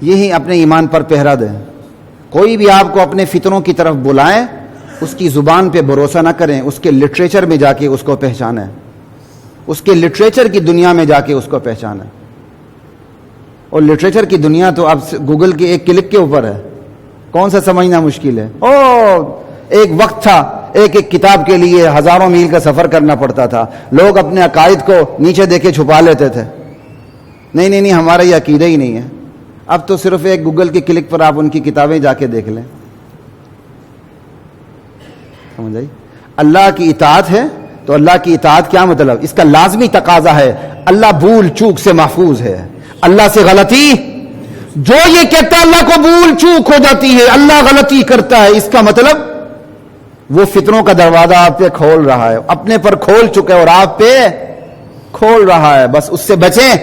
یہی اپنے ایمان پر پہرا دیں. کوئی بھی آپ کو اپنے فطروں کی طرف بلائیں, اس کی زبان پہ بھروسہ نہ کریں, اس کے لٹریچر میں جا کے اس کو پہچانیں, اس کے لٹریچر کی دنیا میں جا کے اس کو پہچانیں. اور لٹریچر کی دنیا تو اب گوگل کے ایک کلک کے اوپر ہے, کون سا سمجھنا مشکل ہے. ایک وقت تھا ایک ایک کتاب کے لیے ہزاروں میل کا سفر کرنا پڑتا تھا, لوگ اپنے عقائد کو نیچے دیکھے چھپا لیتے تھے. نہیں, ہمارا یہ عقیدہ ہی نہیں ہے. اب تو صرف ایک گوگل کے کلک پر آپ ان کی کتابیں جا کے دیکھ لیں. سمجھ آئی؟ اللہ کی اطاعت ہے تو اللہ کی اطاعت کیا مطلب؟ اس کا لازمی تقاضا ہے اللہ بھول چوک سے محفوظ ہے. اللہ سے غلطی, جو یہ کہتا ہے اللہ کو بھول چوک ہو جاتی ہے, اللہ غلطی کرتا ہے, اس کا مطلب وہ فطروں کا دروازہ آپ پہ کھول رہا ہے, اپنے پر کھول چکے اور آپ پہ کھول رہا ہے، بس اس سے بچیں،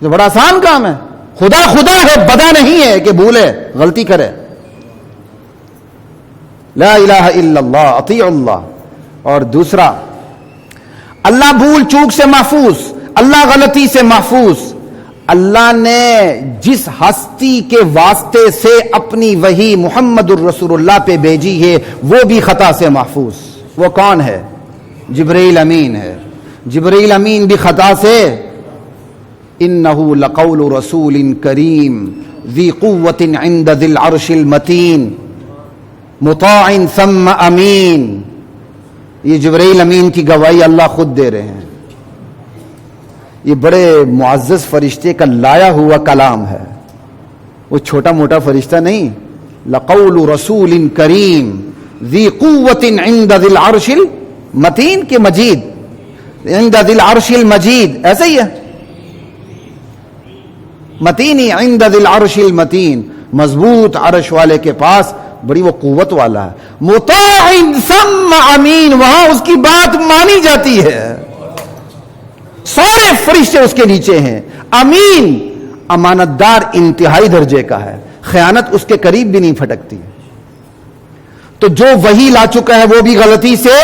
جو بڑا آسان کام ہے. خدا خدا ہے، بدا نہیں ہے کہ بھولے غلطی کرے. لا الہ الا اللہ، اطیع اللہ. اور دوسرا، اللہ بھول چوک سے محفوظ، اللہ غلطی سے محفوظ. اللہ نے جس ہستی کے واسطے سے اپنی وحی محمد الرسول اللہ پہ بھیجی ہے وہ بھی خطا سے محفوظ. وہ کون ہے؟ جبرائیل امین ہے. جبرائیل امین بھی خطا سے. انہ لقول رسول کریم ذی قوت عند ذی العرش المتین مطاع ثم امین. یہ جبرائیل امین کی گواہی اللہ خود دے رہے ہیں. یہ بڑے معزز فرشتے کا لایا ہوا کلام ہے، وہ چھوٹا موٹا فرشتہ نہیں. لقول رسول کریم ذی قوت عند ذی العرش المتین کے مجید، عند ذی العرش المجید ایسا ہی ہے، متینی عند ذی العرش المتین، مضبوط عرش والے کے پاس، بڑی وہ قوت والا ہے. مطاع ثم امین، وہاں اس کی بات مانی جاتی ہے، سارے فرشتے اس کے نیچے ہیں. امین، امانت دار انتہائی درجے کا ہے، خیانت اس کے قریب بھی نہیں پھٹکتی. تو جو وحی لا چکا ہے وہ بھی غلطی سے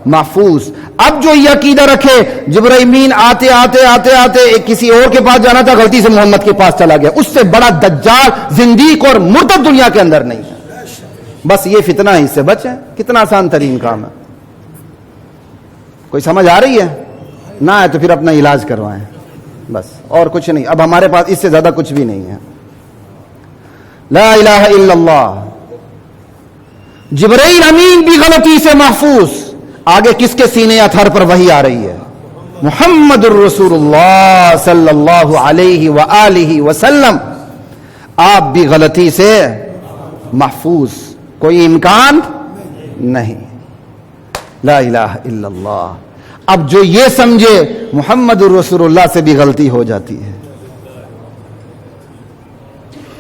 محفوظ. اب جو یہ عقیدہ رکھے جبرائیل امین آتے آتے آتے آتے کسی اور کے پاس جانا تھا، غلطی سے محمد کے پاس چلا گیا، اس سے بڑا دجال زندیق اور مرتد دنیا کے اندر نہیں ہے. بس یہ فتنہ ہی سے بچیں. کتنا آسان ترین کام ہے. کوئی سمجھ آ رہی ہے؟ نہ ہے تو پھر اپنا علاج کروائیں، بس اور کچھ نہیں. اب ہمارے پاس اس سے زیادہ کچھ بھی نہیں ہے. لا الہ الا اللہ. جبرائیل امین بھی غلطی سے محفوظ. آگے کس کے سینے یا تھر پر وحی آ رہی ہے؟ محمد الرسول اللہ صلی اللہ علیہ وآلہ وسلم. آپ بھی غلطی سے محفوظ، کوئی امکان نہیں. لا الہ الا اللہ. اب جو یہ سمجھے محمد الرسول اللہ سے بھی غلطی ہو جاتی ہے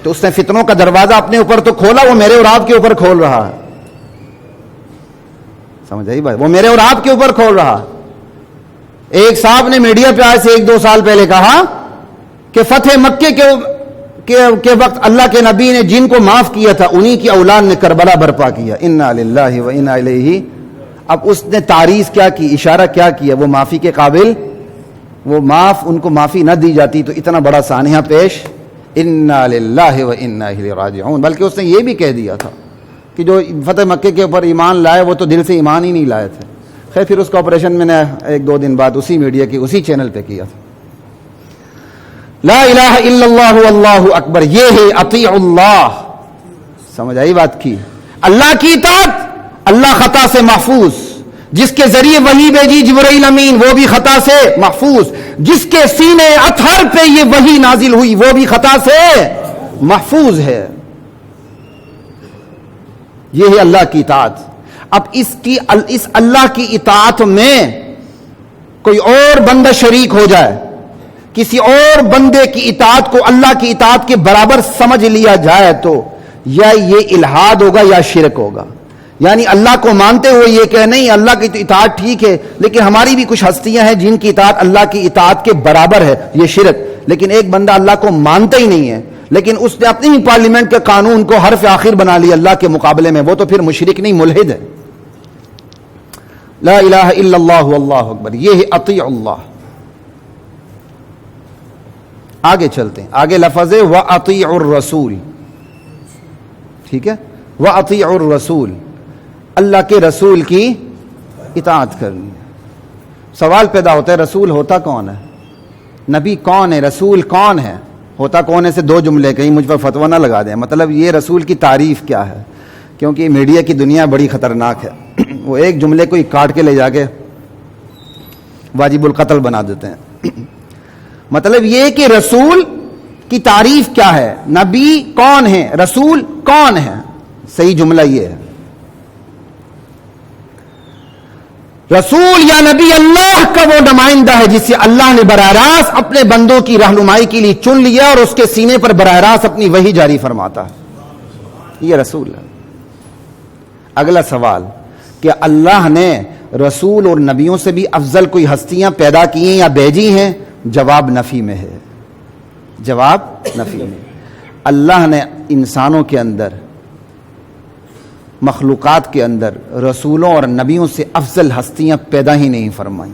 تو اس نے فتنوں کا دروازہ اپنے اوپر تو کھولا، وہ میرے اور آپ کے اوپر کھول رہا ہے. سمجھ آئی بات؟ وہ میرے اور آپ کے اوپر کھول رہا. ایک صاحب نے میڈیا پہ آج سے 1-2 سال پہلے کہا کہ فتح مکے کے وقت اللہ کے نبی نے جن کو معاف کیا تھا انہی کی اولاد نے کربلا برپا کیا. انا للہ و انا الیہ. اب اس نے تعریض کیا کی، اشارہ کیا کیا؟ وہ معافی کے قابل، وہ ان کو معافی نہ دی جاتی تو اتنا بڑا سانحہ پیش. انا للہ و انا الیہ راجعون. بلکہ اس نے یہ بھی کہہ دیا تھا کہ جو فتح مکے کے اوپر ایمان لائے وہ تو دل سے ایمان ہی نہیں لائے تھے. خیر پھر اس کا آپریشن میں نے 1-2 دن بعد اسی میڈیا کی اسی چینل پہ کیا تھا. لا الہ الا اللہ واللہ اکبر، یہ ہے اطیع اللہ. سمجھ آئی بات کی؟ اللہ کی اطاعت، اللہ خطا سے محفوظ. جس کے ذریعے وحی بھیجی جبرائیل امین وہ بھی خطا سے محفوظ. جس کے سینے اطہر پہ یہ وحی نازل ہوئی وہ بھی خطا سے محفوظ ہے. یہ ہے اللہ کی اطاعت. اب اس اللہ کی اطاعت میں کوئی اور بندہ شریک ہو جائے، کسی اور بندے کی اطاعت کو اللہ کی اطاعت کے برابر سمجھ لیا جائے تو یا یہ الہاد ہوگا یا شرک ہوگا. یعنی اللہ کو مانتے ہوئے یہ کہ نہیں اللہ کی تو اطاعت ٹھیک ہے لیکن ہماری بھی کچھ ہستیاں ہیں جن کی اطاعت اللہ کی اطاعت کے برابر ہے، یہ شرک. لیکن ایک بندہ اللہ کو مانتا ہی نہیں ہے لیکن اس نے اپنی ہی پارلیمنٹ کے قانون کو حرف آخر بنا لیا اللہ کے مقابلے میں، وہ تو پھر مشرک نہیں ملحد ہے. لا الہ الا اللہ واللہ اکبر، یہ ہے اطیع اللہ. آگے چلتے ہیں. آگے لفظ ہے وَأَطِيعُ الرَّسُولِ. ٹھیک ہے، وَأَطِيعُ الرَّسُولِ، اللہ کے رسول کی اطاعت کرنی. سوال پیدا ہوتا ہے رسول ہوتا کون ہے؟ نبی کون ہے؟ رسول کون ہے؟ ہوتا کون ہے سے 2 جملے، کہیں مجھ پر فتویٰ نہ لگا دیں. مطلب یہ رسول کی تعریف کیا ہے، کیونکہ میڈیا کی دنیا بڑی خطرناک ہے. وہ ایک جملے کو ہی کاٹ کے لے جا کے واجب القتل بنا دیتے ہیں. مطلب یہ کہ رسول کی تعریف کیا ہے، نبی کون ہے، رسول کون ہے. صحیح جملہ یہ ہے، رسول یا نبی اللہ کا وہ نمائندہ ہے جسے اللہ نے براہ راست اپنے بندوں کی رہنمائی کے لیے چن لیا اور اس کے سینے پر براہ راست اپنی وحی جاری فرماتا ہے. یہ رسول ہے. اگلا سوال کہ اللہ نے رسول اور نبیوں سے بھی افضل کوئی ہستیاں پیدا کی ہیں یا بھیجی ہیں؟ جواب نفی میں ہے، جواب نفی میں۔ اللہ نے انسانوں کے اندر، مخلوقات کے اندر رسولوں اور نبیوں سے افضل ہستیاں پیدا ہی نہیں فرمائیں،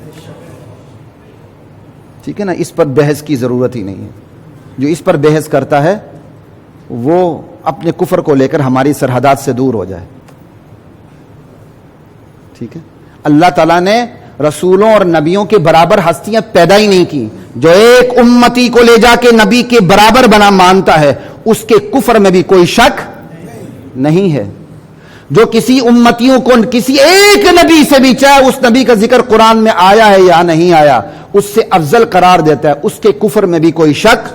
ٹھیک ہے نا؟ اس پر بحث کی ضرورت ہی نہیں ہے۔ جو اس پر بحث کرتا ہے وہ اپنے کفر کو لے کر ہماری سرحدات سے دور ہو جائے، ٹھیک ہے؟ اللہ تعالیٰ نے رسولوں اور نبیوں کے برابر ہستیاں پیدا ہی نہیں کی۔ جو ایک امتی کو لے جا کے نبی کے برابر بنا مانتا ہے اس کے کفر میں بھی کوئی شک نہیں ہے۔ جو کسی امتیوں کو کسی ایک نبی سے بھی، چاہے اس نبی کا ذکر قرآن میں آیا ہے یا نہیں آیا، اس سے افضل قرار دیتا ہے، اس کے کفر میں بھی کوئی شک،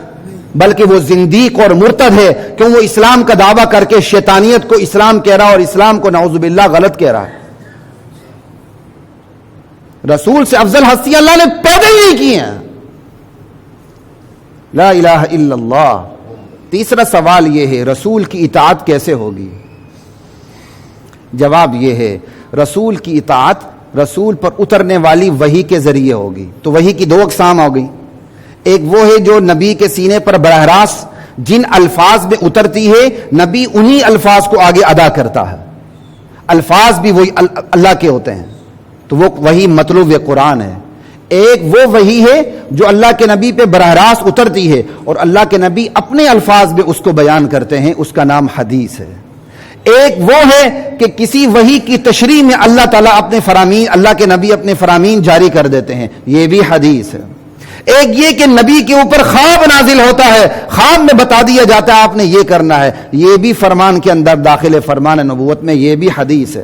بلکہ وہ زندیق اور مرتد ہے، کیوں وہ اسلام کا دعویٰ کر کے شیطانیت کو اسلام کہہ رہا اور اسلام کو نعوذ باللہ غلط کہہ رہا ہے۔ رسول سے افضل ہستیاں اللہ نے پیدا ہی نہیں کی ہیں۔ لا الہ الا اللہ۔ تیسرا سوال یہ ہے، رسول کی اطاعت کیسے ہوگی؟ جواب یہ ہے، رسول کی اطاعت رسول پر اترنے والی وحی کے ذریعے ہوگی۔ تو وحی کی دو اقسام ہو گئی، ایک وہ ہے جو نبی کے سینے پر براہ راست جن الفاظ میں اترتی ہے، نبی انہی الفاظ کو آگے ادا کرتا ہے، الفاظ بھی وہی اللہ کے ہوتے ہیں، تو وہ وحی مطلوب قرآن ہے۔ ایک وہ وحی ہے جو اللہ کے نبی پہ براہ راست اترتی ہے اور اللہ کے نبی اپنے الفاظ میں اس کو بیان کرتے ہیں، اس کا نام حدیث ہے۔ ایک وہ ہے کہ کسی وحی کی تشریح میں اللہ تعالیٰ اپنے فرامین، اللہ کے نبی اپنے فرامین جاری کر دیتے ہیں، یہ بھی حدیث ہے۔ ایک یہ کہ نبی کے اوپر خواب نازل ہوتا ہے، خواب میں بتا دیا جاتا ہے آپ نے یہ کرنا ہے، یہ بھی فرمان کے اندر داخل ہے، فرمان نبوت میں، یہ بھی حدیث ہے۔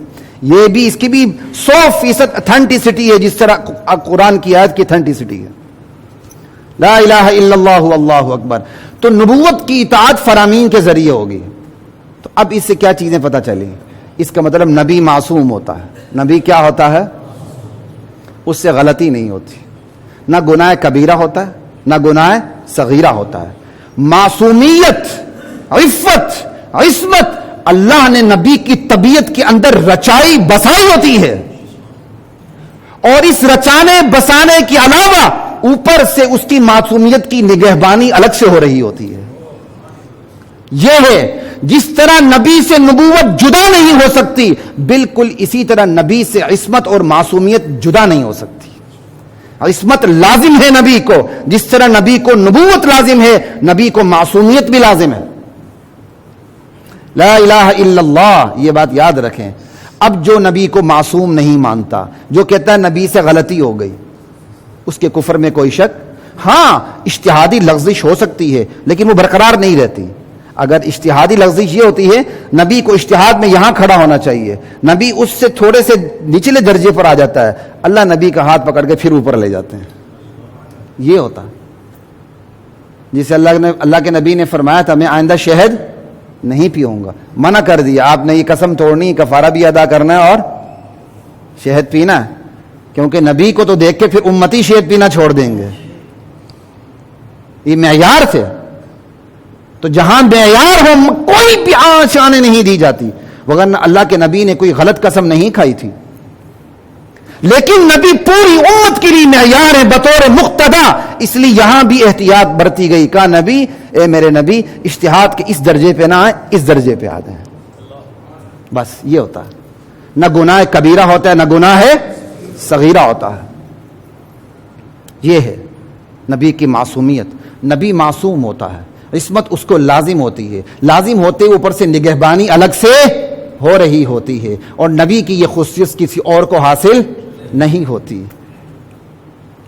یہ بھی، اس کی بھی 100% اتھینٹسٹی ہے، جس طرح قرآن کی آیت کی اتھینٹسٹی ہے۔ لا الہ الا اللہ واللہ اکبر۔ تو نبوت کی اطاعت فرامین کے ذریعے ہوگی۔ تو اب اس سے کیا چیزیں پتہ چلی؟ اس کا مطلب نبی معصوم ہوتا ہے۔ نبی کیا ہوتا ہے؟ اس سے غلطی نہیں ہوتی، نہ گناہ کبیرہ ہوتا ہے نہ گناہ صغیرہ ہوتا ہے۔ معصومیت، عفت، عصمت اللہ نے نبی کی طبیعت کے اندر رچائی بسائی ہوتی ہے، اور اس رچانے بسانے کے علاوہ اوپر سے اس کی معصومیت کی نگہبانی الگ سے ہو رہی ہوتی ہے۔ یہ ہے جس طرح نبی سے نبوت جدا نہیں ہو سکتی، بالکل اسی طرح نبی سے عصمت اور معصومیت جدا نہیں ہو سکتی۔ عصمت لازم ہے نبی کو، جس طرح نبی کو نبوت لازم ہے، نبی کو معصومیت بھی لازم ہے۔ لا الہ الا اللہ، یہ بات یاد رکھیں۔ اب جو نبی کو معصوم نہیں مانتا، جو کہتا ہے نبی سے غلطی ہو گئی، اس کے کفر میں کوئی شک؟ ہاں، اجتہادی لغزش ہو سکتی ہے لیکن وہ برقرار نہیں رہتی۔ اگر اجتہادی لغزش یہ ہوتی ہے، نبی کو اجتہاد میں یہاں کھڑا ہونا چاہیے، نبی اس سے تھوڑے سے نچلے درجے پر آ جاتا ہے، اللہ نبی کا ہاتھ پکڑ کے پھر اوپر لے جاتے ہیں، یہ ہوتا ہے۔ جسے اللہ کے نبی نے فرمایا تھا میں آئندہ شہد نہیں پیوں گا، منع کر دیا، آپ نے یہ قسم توڑنی، کفارہ بھی ادا کرنا ہے اور شہد پینا ہے، کیونکہ نبی کو تو دیکھ کے پھر امتی شہد پینا چھوڑ دیں گے۔ یہ معیار تھے، تو جہاں معیار ہو کوئی بھی آنچ آنے نہیں دی جاتی، وگرنہ اللہ کے نبی نے کوئی غلط قسم نہیں کھائی تھی، لیکن نبی پوری امت کے لیے معیار ہے بطور مقتدا، اس لیے یہاں بھی احتیاط برتی گئی۔ کہا نبی، اے میرے نبی، اجتہاد کے اس درجے پہ نہ آئے، اس درجے پہ آ جائیں، بس یہ ہوتا ہے۔ نہ گناہ کبیرہ ہوتا ہے نہ گناہ صغیرہ ہوتا ہے۔ یہ ہے نبی کی معصومیت، نبی معصوم ہوتا ہے، عصمت اس کو لازم ہوتی ہے، لازم ہوتے اوپر سے نگہبانی الگ سے ہو رہی ہوتی ہے، اور نبی کی یہ خصوصیت کسی اور کو حاصل نہیں ہوتی۔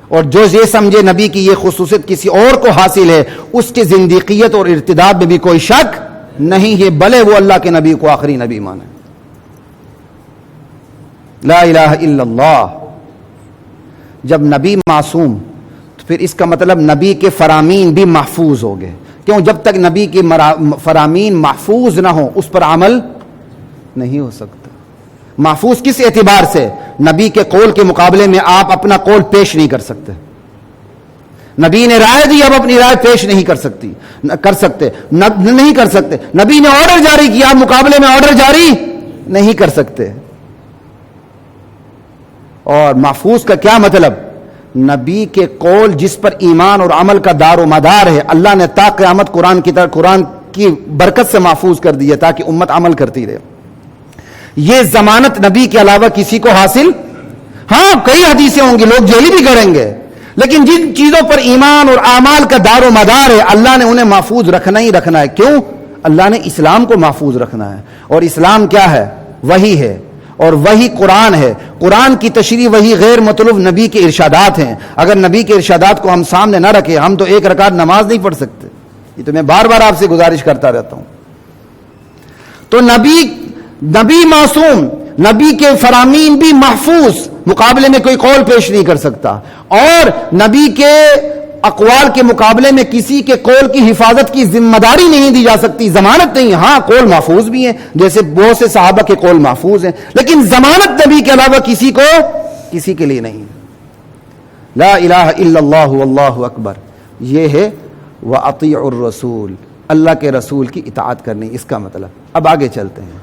اور جو یہ سمجھے نبی کی یہ خصوصیت کسی اور کو حاصل ہے، اس کی زندیقیت اور ارتداد میں بھی کوئی شک نہیں ہے، بھلے وہ اللہ کے نبی کو آخری نبی مانے۔ لا الہ الا اللہ۔ جب نبی معصوم، تو پھر اس کا مطلب نبی کے فرامین بھی محفوظ ہو گئے، کیوں؟ جب تک نبی کے فرامین محفوظ نہ ہوں اس پر عمل نہیں ہو سکتا۔ محفوظ کس اعتبار سے؟ نبی کے قول کے مقابلے میں آپ اپنا قول پیش نہیں کر سکتے، نبی نے رائے دی، اب اپنی رائے پیش نہیں کر سکتے، نہیں کر سکتے۔ نبی نے آرڈر جاری کیا، مقابلے میں آرڈر جاری نہیں کر سکتے۔ اور محفوظ کا کیا مطلب؟ نبی کے قول جس پر ایمان اور عمل کا دار و مدار ہے، اللہ نے تا قیامت قرآن کی برکت سے محفوظ کر دی ہے تاکہ امت عمل کرتی رہے. یہ ضمانت نبی کے علاوہ کسی کو حاصل، ہاں کئی حدیثیں ہوں گی، لوگ جیلی بھی کریں گے، لیکن جن چیزوں پر ایمان اور اعمال کا دار و مدار ہے اللہ نے انہیں محفوظ رکھنا ہی رکھنا ہے. کیوں؟ اللہ نے اسلام کو محفوظ رکھنا ہے، اور اسلام کیا ہے؟ وحی ہے، اور وہی قرآن ہے. قرآن کی تشریح وہی غیر مطلوب نبی کے ارشادات ہیں. اگر نبی کے ارشادات کو ہم سامنے نہ رکھیں ہم تو ایک رکعت نماز نہیں پڑھ سکتے. یہ تو میں بار بار آپ سے گزارش کرتا رہتا ہوں. تو نبی معصوم، نبی کے فرامین بھی محفوظ، مقابلے میں کوئی قول پیش نہیں کر سکتا، اور نبی کے اقوال کے مقابلے میں کسی کے قول کی حفاظت کی ذمہ داری نہیں دی جا سکتی، ضمانت نہیں. ہاں قول محفوظ بھی ہیں، جیسے بہت سے صحابہ کے قول محفوظ ہیں، لیکن ضمانت نبی کے علاوہ کسی کے لیے نہیں. لا الہ الا اللہ واللہ اکبر، یہ ہے وَأَطِيعُوا الرَّسُولَ، اللہ کے رسول کی اطاعت کرنی. اس کا مطلب اب آگے چلتے ہیں.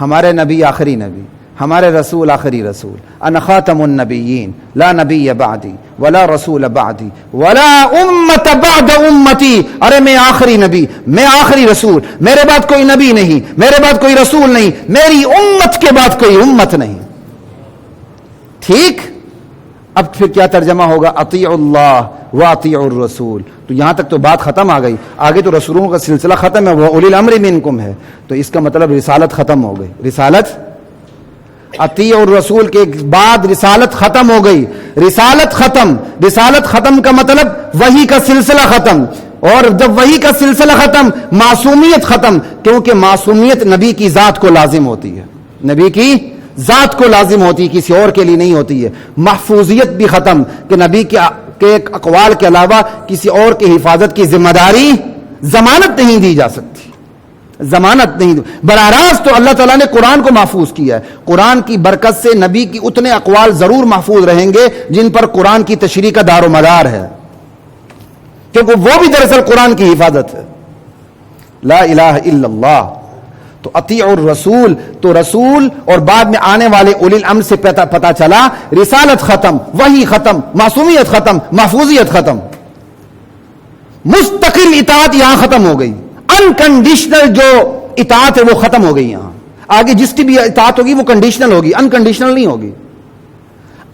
ہمارے نبی آخری نبی، ہمارے رسول آخری رسول. انا خاتم النبیین لا نبی بعدی ولا رسول بعدی ولا امت بعد امتی. ارے میں آخری نبی، میں آخری رسول، میرے بعد کوئی نبی نہیں، میرے بعد کوئی رسول نہیں، میری امت کے بعد کوئی امت نہیں. ٹھیک، اب پھر کیا ترجمہ ہوگا؟ اطیعوا اللہ واطیعوا الرسول. تو یہاں تک تو بات ختم آ گئی، آگے تو رسولوں کا سلسلہ ختم ہے، وہ اولی الامر منکم ہے. تو اس کا مطلب رسالت ختم ہو گئی. رسالت، اطیعوا الرسول کے بعد رسالت ختم ہو گئی. رسالت ختم کا مطلب وحی کا سلسلہ ختم، اور جب وحی کا سلسلہ ختم معصومیت ختم، کیونکہ معصومیت نبی کی ذات کو لازم ہوتی ہے، نبی کی ذات کو لازم ہوتی ہے، کسی اور کے لیے نہیں ہوتی ہے. محفوظیت بھی ختم کہ نبی کے اقوال کے علاوہ کسی اور کی حفاظت کی ذمہ داری، ضمانت نہیں دی جا سکتی، ضمانت نہیں. براہ راست تو اللہ تعالیٰ نے قرآن کو محفوظ کیا ہے. قرآن کی برکت سے نبی کی اتنے اقوال ضرور محفوظ رہیں گے جن پر قرآن کی تشریح کا دار و مدار ہے، کیونکہ وہ بھی دراصل قرآن کی حفاظت ہے. لا الہ الا اللہ. تو اطیعوا الرسول، تو رسول اور بعد میں آنے والے اولی الامر سے پتہ چلا رسالت ختم، وحی ختم، معصومیت ختم، محفوظیت ختم. مستقل اطاعت یہاں ختم ہو گئی. انکنڈیشنل جو اطاعت ہے وہ ختم ہو گئی. یہاں آگے جس کی بھی اطاعت ہوگی وہ کنڈیشنل ہوگی، انکنڈیشنل نہیں ہوگی.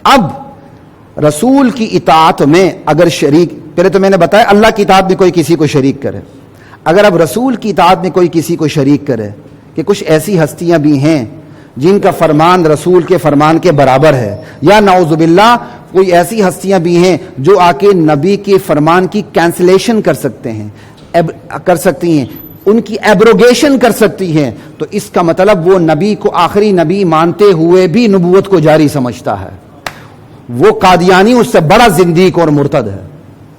اب رسول کی اطاعت میں اگر شریک، پہلے تو میں نے بتایا اللہ کی اطاعت میں کوئی کسی کو شریک کرے، اگر اب رسول کی اطاعت میں کوئی کسی کو شریک کرے، کہ کچھ ایسی ہستیاں بھی ہیں جن کا فرمان رسول کے فرمان کے برابر ہے، یا نعوذ باللہ کوئی ایسی ہستیاں بھی ہیں جو آ کے نبی کے فرمان کی کینسلیشن کر سکتی ہیں، ان کی ایبروگیشن کر سکتی ہیں، تو اس کا مطلب وہ نبی کو آخری نبی مانتے ہوئے بھی نبوت کو جاری سمجھتا ہے. وہ قادیانی اس سے بڑا زندیق اور مرتد ہے.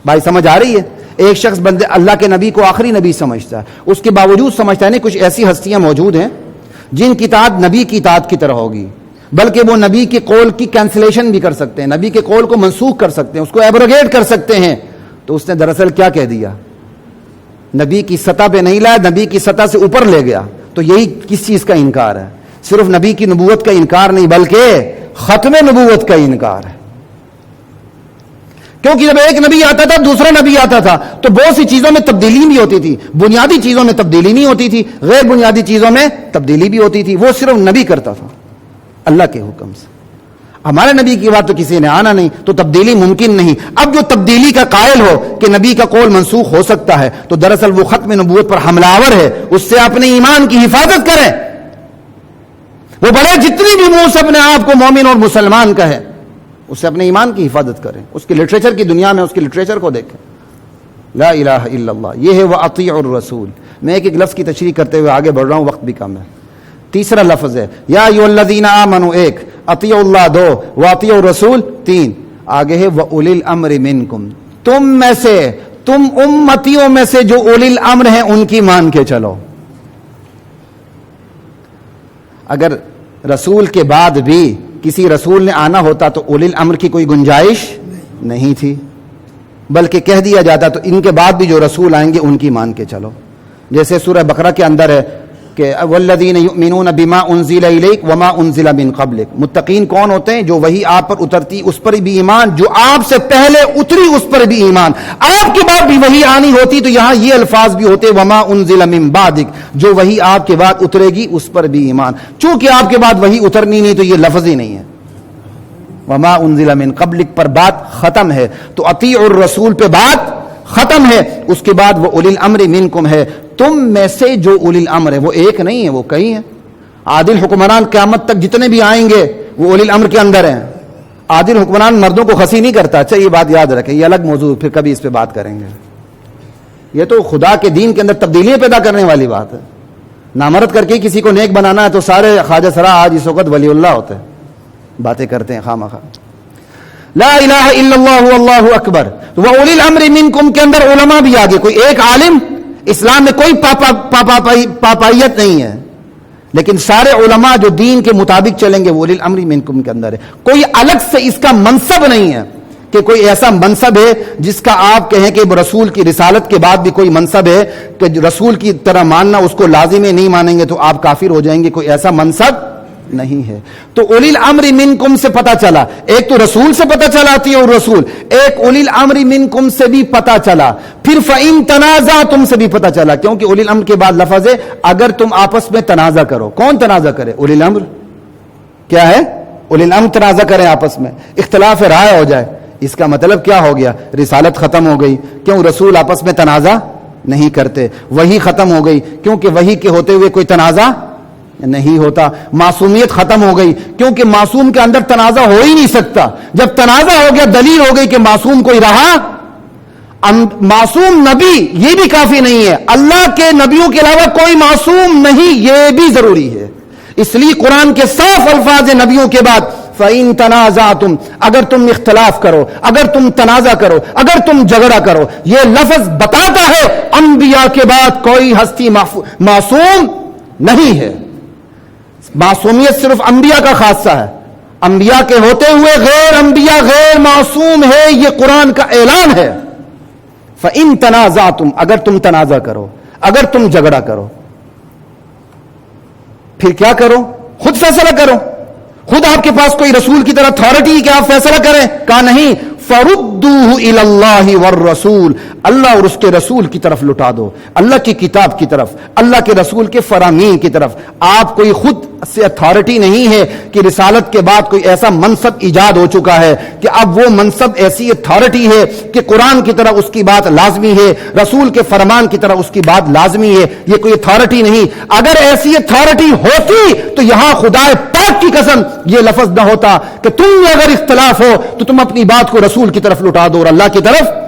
بھائی سمجھ آ رہی ہے؟ ایک شخص بندے اللہ کے نبی کو آخری نبی سمجھتا ہے، اس کے باوجود سمجھتا ہے نہیں کچھ ایسی ہستیاں موجود ہیں جن کی اطاعت نبی کی اطاعت کی طرح ہوگی، بلکہ وہ نبی کے قول کی کینسلیشن بھی کر سکتے ہیں، نبی کے قول کو منسوخ کر سکتے ہیں، اس کو ایبروگیٹ کر سکتے ہیں. تو اس نے دراصل کیا کہہ دیا؟ نبی کی سطح پہ نہیں لایا، نبی کی سطح سے اوپر لے گیا. تو یہی کس چیز کا انکار ہے؟ صرف نبی کی نبوت کا انکار نہیں بلکہ ختم نبوت کا انکار ہے. کیونکہ جب ایک نبی آتا تھا دوسرا نبی آتا تھا تو بہت سی چیزوں میں تبدیلی بھی ہوتی تھی، بنیادی چیزوں میں تبدیلی نہیں ہوتی تھی، غیر بنیادی چیزوں میں تبدیلی بھی ہوتی تھی. وہ صرف نبی کرتا تھا اللہ کے حکم سے. ہمارے نبی کی بات تو کسی نے آنا نہیں، تو تبدیلی ممکن نہیں. اب جو تبدیلی کا قائل ہو کہ نبی کا قول منسوخ ہو سکتا ہے تو دراصل وہ ختم نبوت پر حملہ آور ہے. اس سے اپنے ایمان کی حفاظت کریں. وہ بڑے جتنی بھی منہ سے اپنے آپ کو مومن اور مسلمان کہے، اس سے اپنے ایمان کی حفاظت کریں. اس کی لٹریچر کی دنیا میں اس کی لٹریچر کو دیکھیں. لا الہ الا اللہ، یہ ہے وَأَطِيعُوا الرَّسُولَ. میں ایک لفظ کی تشریح کرتے ہوئے آگے بڑھ رہا ہوں، وقت بھی کم ہے. تیسرا لفظ ہے یا ایھا الذین آمنوا، ایک اطیعوا اللہ، دو واطیعوا الرسول، تین آگے ہے وَأُولِي الْأَمْرِ مِنْکُمْ، تم میں سے، تم امتیوں میں سے جو اولی الامر ہیں ان کی مان کے چلو. اگر رسول کے بعد بھی کسی رسول نے آنا ہوتا تو اولی الامر کی کوئی گنجائش نہیں تھی، بلکہ کہہ دیا جاتا تو ان کے بعد بھی جو رسول آئیں گے ان کی مان کے چلو. جیسے سورہ بقرہ کے اندر ہے کہ والذین یؤمنون بما انزل الیک وما انزل من قبلک، متقین کون ہوتے ہیں؟ جو وہی آپ پر اترتی اس پر بھی ایمان، جو آپ سے پہلے اتری اس پر بھی ایمان، آپ کے بعد بھی وہی آنی ہوتی تو یہاں یہ الفاظ بھی ہوتے وما انزل من بعدک، جو وہی آپ کے بعد اترے گی اس پر بھی ایمان، چونکہ آپ کے بعد وہی اترنی نہیں تو یہ لفظ ہی نہیں ہے، وما انزل من قبلک پر بات ختم ہے، تو اطیعوا الرسول پہ بات ختم ہے، اس کے بعد وہ اولی الامر منکم ہے، تم میں سے جو اولی الامر ہے، وہ ایک نہیں ہے، وہ کئی ہیں، عادل حکمران قیامت تک جتنے بھی آئیں گے وہ اولی الامر کے اندر ہیں، عادل حکمران مردوں کو خسی نہیں کرتا، اچھا یہ بات یاد رکھیں، یہ الگ موضوع، پھر کبھی اس پہ بات کریں گے، یہ تو خدا کے دین کے اندر تبدیلیاں پیدا کرنے والی بات ہے، نامرد کر کے کسی کو نیک بنانا ہے تو سارے خواجہ سرا آج اس وقت ولی اللہ ہوتے ہیں، باتیں کرتے ہیں خواہ لا الہ الا اللہ واللہ اکبر، وہ اولی الامر منکم کے اندر علماء بھی آگے، کوئی ایک عالم، اسلام میں کوئی پاپائیت نہیں ہے، لیکن سارے علماء جو دین کے مطابق چلیں گے وہ اولی الامر منکم کے اندر ہے، کوئی الگ سے اس کا منصب نہیں ہے کہ کوئی ایسا منصب ہے جس کا آپ کہیں کہ رسول کی رسالت کے بعد بھی کوئی منصب ہے کہ رسول کی طرح ماننا اس کو لازم ہے، نہیں مانیں گے تو آپ کافر ہو جائیں گے، کوئی ایسا منصب نہیں ہے۔ تو اولی الامر منکم سے پتہ چلا، ایک تو رسول سے پتہ چلا آتی ہے اور رسول، ایک اولی الامر منکم سے بھی پتہ چلا، پھر فَإِن تَنَازَعْتُمْ سے بھی پتہ چلا، کیونکہ اولی الامر کے بعد لفظ ہے اگر تم آپس میں تنازع کرو، کون تنازع کرے؟ اولی الامر، کیا ہے؟ اولی الامر تنازع کریں آپس میں، اختلاف رائے ہو جائے، اس کا مطلب کیا ہو گیا؟ رسالت ختم ہو گئی، کیوں؟ رسول آپس میں تنازع نہیں کرتے، وحی ختم ہو گئی، کیونکہ وحی کے ہوتے ہوئے کوئی تنازع نہیں ہوتا، معصومیت ختم ہو گئی، کیونکہ معصوم کے اندر تنازع ہو ہی نہیں سکتا، جب تنازع ہو گیا دلیل ہو گئی کہ معصوم کوئی رہا، معصوم نبی یہ بھی کافی نہیں ہے، اللہ کے نبیوں کے علاوہ کوئی معصوم نہیں، یہ بھی ضروری ہے، اس لیے قرآن کے صاف الفاظ ہیں نبیوں کے بعد فَإِن تَنَازَعْتُمْ، اگر تم اختلاف کرو، اگر تم تنازع کرو، اگر تم جھگڑا کرو، یہ لفظ بتاتا ہے انبیاء کے بعد کوئی ہستی معصوم نہیں ہے، معصومیت صرف انبیاء کا خاصہ ہے، انبیاء کے ہوتے ہوئے غیر انبیاء غیر معصوم ہے، یہ قرآن کا اعلان ہے۔ فَإِن تَنَازَعْتُمْ، اگر تم تنازع کرو، اگر تم جھگڑا کرو، پھر کیا کرو؟ خود فیصلہ کرو، خود آپ کے پاس کوئی رسول کی طرح اتھارٹی ہے کہ آپ فیصلہ کریں؟ کہا نہیں، فَرُدُّوهُ إِلَى اللَّهِ وَالرَّسُولِ، اللہ اور اس کے رسول کی طرف لٹا دو، اللہ کی کتاب کی طرف، اللہ کے رسول کے فرامین کی طرف، آپ کوئی خود سے اتھارٹی نہیں ہے کہ رسالت کے بعد کوئی ایسا منصب ایجاد ہو چکا ہے کہ اب وہ منصب ایسی اتھارٹی ہے کہ قرآن کی طرح اس کی بات لازمی ہے، رسول کے فرمان کی طرح اس کی بات لازمی ہے، یہ کوئی اتھارٹی نہیں، اگر ایسی اتھارٹی ہوتی تو یہاں خدا پاک کی قسم یہ لفظ نہ ہوتا کہ تم میں اگر اختلاف ہو تو تم اپنی بات کو رسول کی طرف لٹا دو اور اللہ کی طرف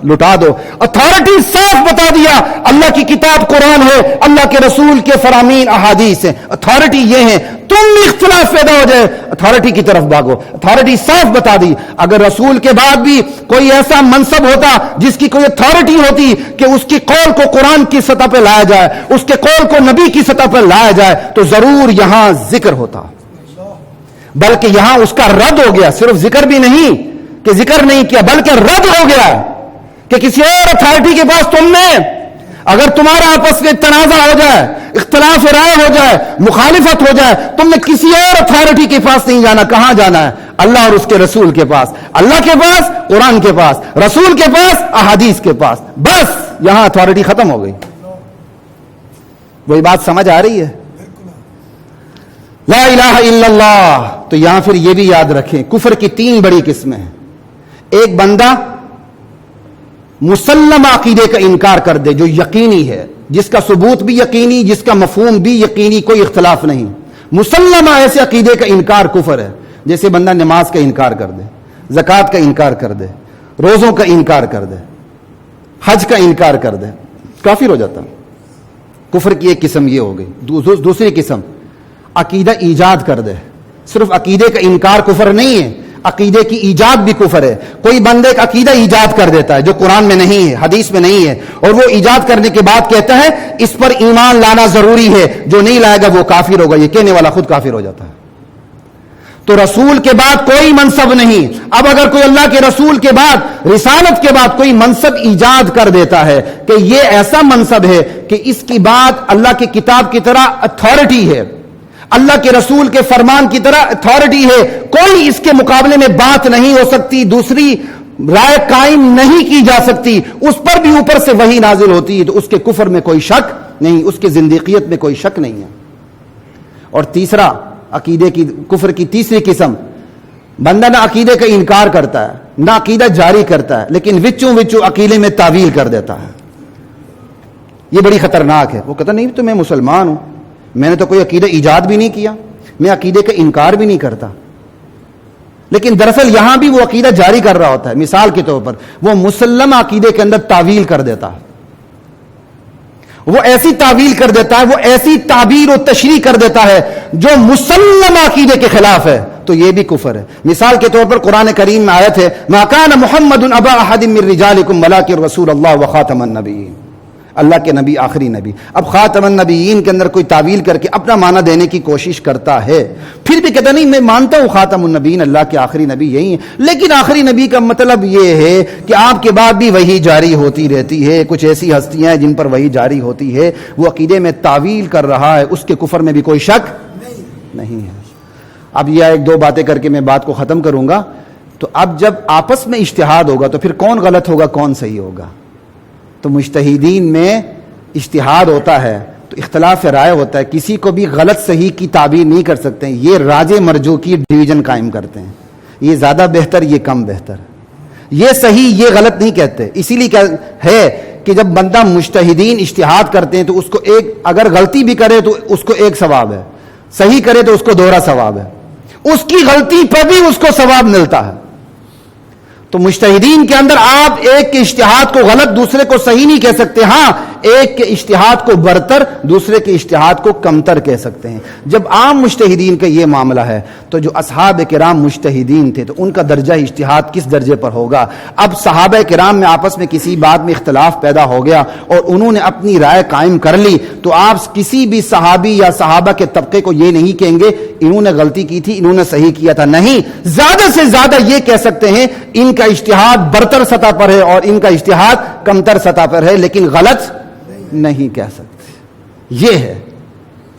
لٹا دو، اتھارٹی صاف بتا دیا، اللہ کی کتاب قرآن ہے، اللہ کے رسول کے فرامین احادیث ہیں، اتھارٹی یہ ہے، تم میں اختلاف پیدا ہو جائے اتھارٹی کی طرف بھاگو، اتھارٹی صاف بتا دی، اگر رسول کے بعد بھی کوئی ایسا منصب ہوتا جس کی کوئی اتھارٹی ہوتی کہ اس کی قول کو قرآن کی سطح پہ لایا جائے، اس کے قول کو نبی کی سطح پہ لایا جائے تو ضرور یہاں ذکر ہوتا، بلکہ یہاں اس کا رد ہو گیا، صرف ذکر بھی نہیں کہ ذکر نہیں کیا بلکہ رد ہو گیا کہ کسی اور اتھارٹی کے پاس تم نے اگر تمہارا آپس میں تنازع ہو جائے، اختلاف رائے ہو جائے، مخالفت ہو جائے، تم نے کسی اور اتھارٹی کے پاس نہیں جانا، کہاں جانا ہے؟ اللہ اور اس کے رسول کے پاس، اللہ کے پاس، قرآن کے پاس، رسول کے پاس، احادیث کے پاس، بس یہاں اتھارٹی ختم ہو گئی۔ وہی بات سمجھ آ رہی ہے؟ لا الہ الا اللہ، تو یہاں پھر یہ بھی یاد رکھیں کفر کی 3 بڑی قسمیں ہیں۔ ایک بندہ مسلم عقیدے کا انکار کر دے جو یقینی ہے، جس کا ثبوت بھی یقینی، جس کا مفہوم بھی یقینی، کوئی اختلاف نہیں، مسلمہ ایسے عقیدے کا انکار کفر ہے، جیسے بندہ نماز کا انکار کر دے، زکوٰۃ کا انکار کر دے، روزوں کا انکار کر دے، حج کا انکار کر دے، کافر ہو جاتا۔ کفر کی ایک قسم یہ ہو گئی۔ دوسری قسم عقیدہ ایجاد کر دے، صرف عقیدے کا انکار کفر نہیں ہے، عقیدے کی ایجاد بھی کفر ہے۔ کوئی بندے ایک عقیدہ ایجاد کر دیتا ہے جو قرآن میں نہیں ہے، حدیث میں نہیں ہے، اور وہ ایجاد کرنے کے بعد کہتا ہے اس پر ایمان لانا ضروری ہے، جو نہیں لائے گا وہ کافر ہوگا، یہ کہنے والا خود کافر ہو جاتا ہے۔ تو رسول کے بعد کوئی منصب نہیں. اب اگر کوئی اللہ کے رسول کے بعد، رسالت کے بعد کوئی منصب ایجاد کر دیتا ہے کہ یہ ایسا منصب ہے کہ اس کی بات اللہ کی کتاب کی طرح اتھارٹی ہے، اللہ کے رسول کے فرمان کی طرح اتھارٹی ہے، کوئی اس کے مقابلے میں بات نہیں ہو سکتی، دوسری رائے قائم نہیں کی جا سکتی، اس پر بھی اوپر سے وحی نازل ہوتی ہے، تو اس کے کفر میں کوئی شک نہیں، اس کے زندیقیت میں کوئی شک نہیں ہے. اور تیسرا عقیدے کی کفر کی تیسری قسم، بندہ نہ عقیدے کا انکار کرتا ہے نہ عقیدہ جاری کرتا ہے، لیکن وچوں عقیدے میں تعویل کر دیتا ہے. یہ بڑی خطرناک ہے. وہ کہتا نہیں تو میں مسلمان ہوں، میں نے تو کوئی عقیدہ ایجاد بھی نہیں کیا، میں عقیدے کا انکار بھی نہیں کرتا، لیکن دراصل یہاں بھی وہ عقیدہ جاری کر رہا ہوتا ہے. مثال کے طور پر وہ مسلم عقیدے کے اندر تعویل کر دیتا ہے، وہ ایسی تعویل کر دیتا ہے، وہ ایسی تعبیر و تشریح کر دیتا ہے جو مسلم عقیدے کے خلاف ہے، تو یہ بھی کفر ہے. مثال کے طور پر قرآن کریم میں آیت ہے ما کان محمد ابا احد من رجالکم ولکن رسول اللہ وخاتم النبیین، اللہ کے نبی آخری نبی. اب خاتم النبیین کے اندر کوئی تعویل کر کے اپنا معنی دینے کی کوشش کرتا ہے، پھر بھی کہتا نہیں میں مانتا ہوں خاتم النبیین اللہ کے آخری نبی یہی ہیں، لیکن آخری نبی کا مطلب یہ ہے کہ آپ کے بعد بھی وحی جاری ہوتی رہتی ہے، کچھ ایسی ہستیاں ہیں جن پر وحی جاری ہوتی ہے. وہ عقیدے میں تعویل کر رہا ہے، اس کے کفر میں بھی کوئی شک نہیں ہے. اب یہ ایک دو باتیں کر کے میں بات کو ختم کروں گا. تو اب جب آپس میں اجتہاد ہوگا تو پھر کون غلط ہوگا کون صحیح ہوگا؟ تو مجتہدین میں اجتہاد ہوتا ہے تو اختلاف رائے ہوتا ہے، کسی کو بھی غلط صحیح کی تعبیر نہیں کر سکتے ہیں. یہ راجے مرجو کی ڈویژن قائم کرتے ہیں، یہ زیادہ بہتر یہ کم بہتر، یہ صحیح یہ غلط نہیں کہتے. اسی لیے کیا ہے کہ جب بندہ مجتہدین اجتہاد کرتے ہیں تو اس کو ایک اگر غلطی بھی کرے تو اس کو ایک ثواب ہے، صحیح کرے تو اس کو دوہرا ثواب ہے، اس کی غلطی پر بھی اس کو ثواب ملتا ہے. تو مجتہدین کے اندر آپ ایک کے اجتہاد کو غلط دوسرے کو صحیح نہیں کہہ سکتے، ہاں ایک کے اجتہاد کو برتر دوسرے کے اجتہاد کو کمتر کہہ سکتے ہیں. جب عام مجتہدین کا یہ معاملہ ہے تو جو اصحاب کرام مجتہدین تھے تو ان کا درجہ اجتہاد کس درجے پر ہوگا؟ اب صحابہ کرام میں آپس میں کسی بات میں اختلاف پیدا ہو گیا اور انہوں نے اپنی رائے قائم کر لی، تو آپ کسی بھی صحابی یا صحابہ کے طبقے کو یہ نہیں کہیں گے انہوں نے غلطی کی تھی انہوں نے صحیح کیا تھا. نہیں، زیادہ سے زیادہ یہ کہہ سکتے ہیں ان کا اجتہاد برتر سطح پر ہے اور ان کا اجتہاد کمتر سطح پر ہے، لیکن غلط نہیں کہہ سکتے. یہ ہے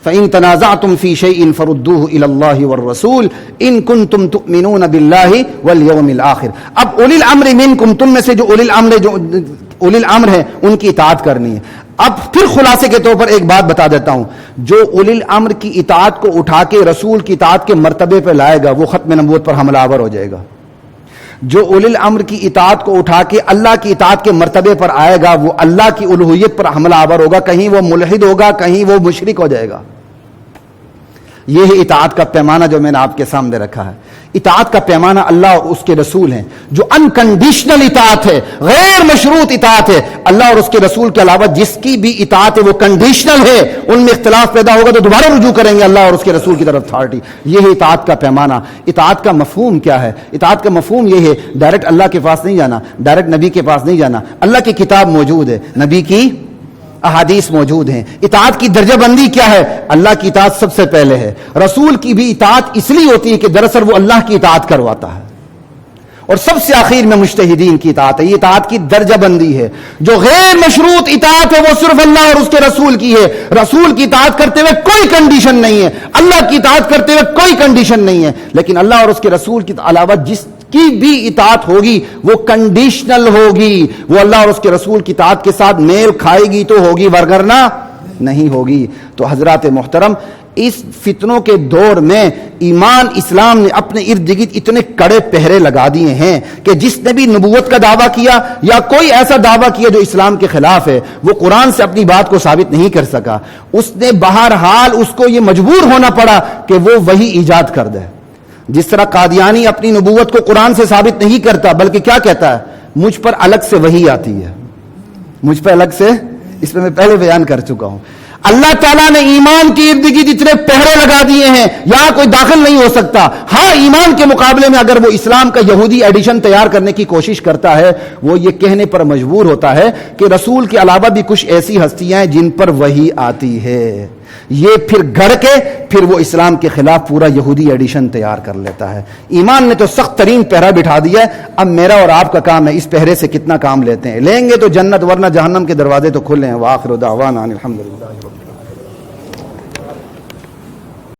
فَإِن تَنَازَعْتُمْ فِي شَيْءٍ فَرُدُّوهُ إِلَى اللَّهِ وَالرَّسُولِ إِن كُنتُمْ تُؤْمِنُونَ بِاللَّهِ وَالْيَوْمِ الْآخِرِ. اب اولی الامر منکم، تم میں سے جو اولی الامر ہیں ان کی اطاعت کرنی ہے. اب پھر خلاصے کے طور پر ایک بات بتا دیتا ہوں، جو اولی الامر کی اطاعت کو اٹھا کے رسول کی اطاعت کے مرتبے پہ لائے گا وہ ختم نبوت پر حملہ آور ہو جائے گا. جو اولی الامر کی اطاعت کو اٹھا کے اللہ کی اطاعت کے مرتبے پر آئے گا وہ اللہ کی الوہیت پر حملہ آور ہوگا، کہیں وہ ملحد ہوگا کہیں وہ مشرک ہو جائے گا. یہ ہے اطاعت کا پیمانہ جو میں نے آپ کے سامنے رکھا ہے. اطاعت کا پیمانہ اللہ اور اس کے رسول ہیں، جو انکنڈیشنل اطاعت ہے، غیر مشروط اطاعت ہے. اللہ اور اس کے رسول کے علاوہ جس کی بھی اطاعت ہے وہ کنڈیشنل ہے، ان میں اختلاف پیدا ہوگا تو دوبارہ رجوع کریں گے اللہ اور اس کے رسول کی طرف اتھارٹی. یہ ہے اطاعت کا پیمانہ. اطاعت کا مفہوم کیا ہے؟ اطاعت کا مفہوم یہ ہے ڈائریکٹ اللہ کے پاس نہیں جانا، ڈائریکٹ نبی کے پاس نہیں جانا. اللہ کی کتاب موجود ہے، نبی کی احادیث موجود ہیں. اطاعت کی درجہ بندی کیا ہے؟ اللہ کی اطاعت سب سے پہلے ہے. رسول کی بھی اطاعت اس لیے ہوتی ہے کہ دراصل وہ اللہ کی اطاعت کرواتا ہے، اور سب سے آخر میں مجتہدین کی اطاعت ہے. یہ اطاعت کی درجہ بندی ہے. جو غیر مشروط اطاعت ہے وہ صرف اللہ اور اس کے رسول کی ہے. رسول کی اطاعت کرتے ہوئے کوئی کنڈیشن نہیں ہے، اللہ کی اطاعت کرتے ہوئے کوئی کنڈیشن نہیں ہے. لیکن اللہ اور اس کے رسول کے علاوہ جس کی بھی اطاعت ہوگی وہ کنڈیشنل ہوگی، وہ اللہ اور اس کے رسول کی اطاعت کے ساتھ میل کھائے گی تو ہوگی ورگرنہ نہیں ہوگی. تو حضرات محترم، اس فتنوں کے دور میں ایمان اسلام نے اپنے ارد گرد اتنے کڑے پہرے لگا دیے ہیں کہ جس نے بھی نبوت کا دعویٰ کیا یا کوئی ایسا دعویٰ کیا جو اسلام کے خلاف ہے وہ قرآن سے اپنی بات کو ثابت نہیں کر سکا. اس نے بہرحال اس کو یہ مجبور ہونا پڑا کہ وہ وہی ایجاد کر دے. جس طرح قادیانی اپنی نبوت کو قرآن سے ثابت نہیں کرتا بلکہ کیا کہتا ہے؟ مجھ پر الگ سے وحی آتی ہے، مجھ پر الگ سے. اس پہ میں پہلے بیان کر چکا ہوں. اللہ تعالیٰ نے ایمان کے ارد گرد اتنے پہرے لگا دیے ہیں یہاں کوئی داخل نہیں ہو سکتا. ہاں ایمان کے مقابلے میں اگر وہ اسلام کا یہودی ایڈیشن تیار کرنے کی کوشش کرتا ہے وہ یہ کہنے پر مجبور ہوتا ہے کہ رسول کے علاوہ بھی کچھ ایسی ہستیاں ہیں جن پر وحی آتی ہے. یہ پھر گڑھ کے پھر وہ اسلام کے خلاف پورا یہودی ایڈیشن تیار کر لیتا ہے. ایمان نے تو سخت ترین پہرا بٹھا دیا ہے. اب میرا اور آپ کا کام ہے اس پہرے سے کتنا کام لیتے ہیں. لیں گے تو جنت ورنہ جہنم کے دروازے تو کھلے ہیں. وآخر دعوانا الحمدللہ.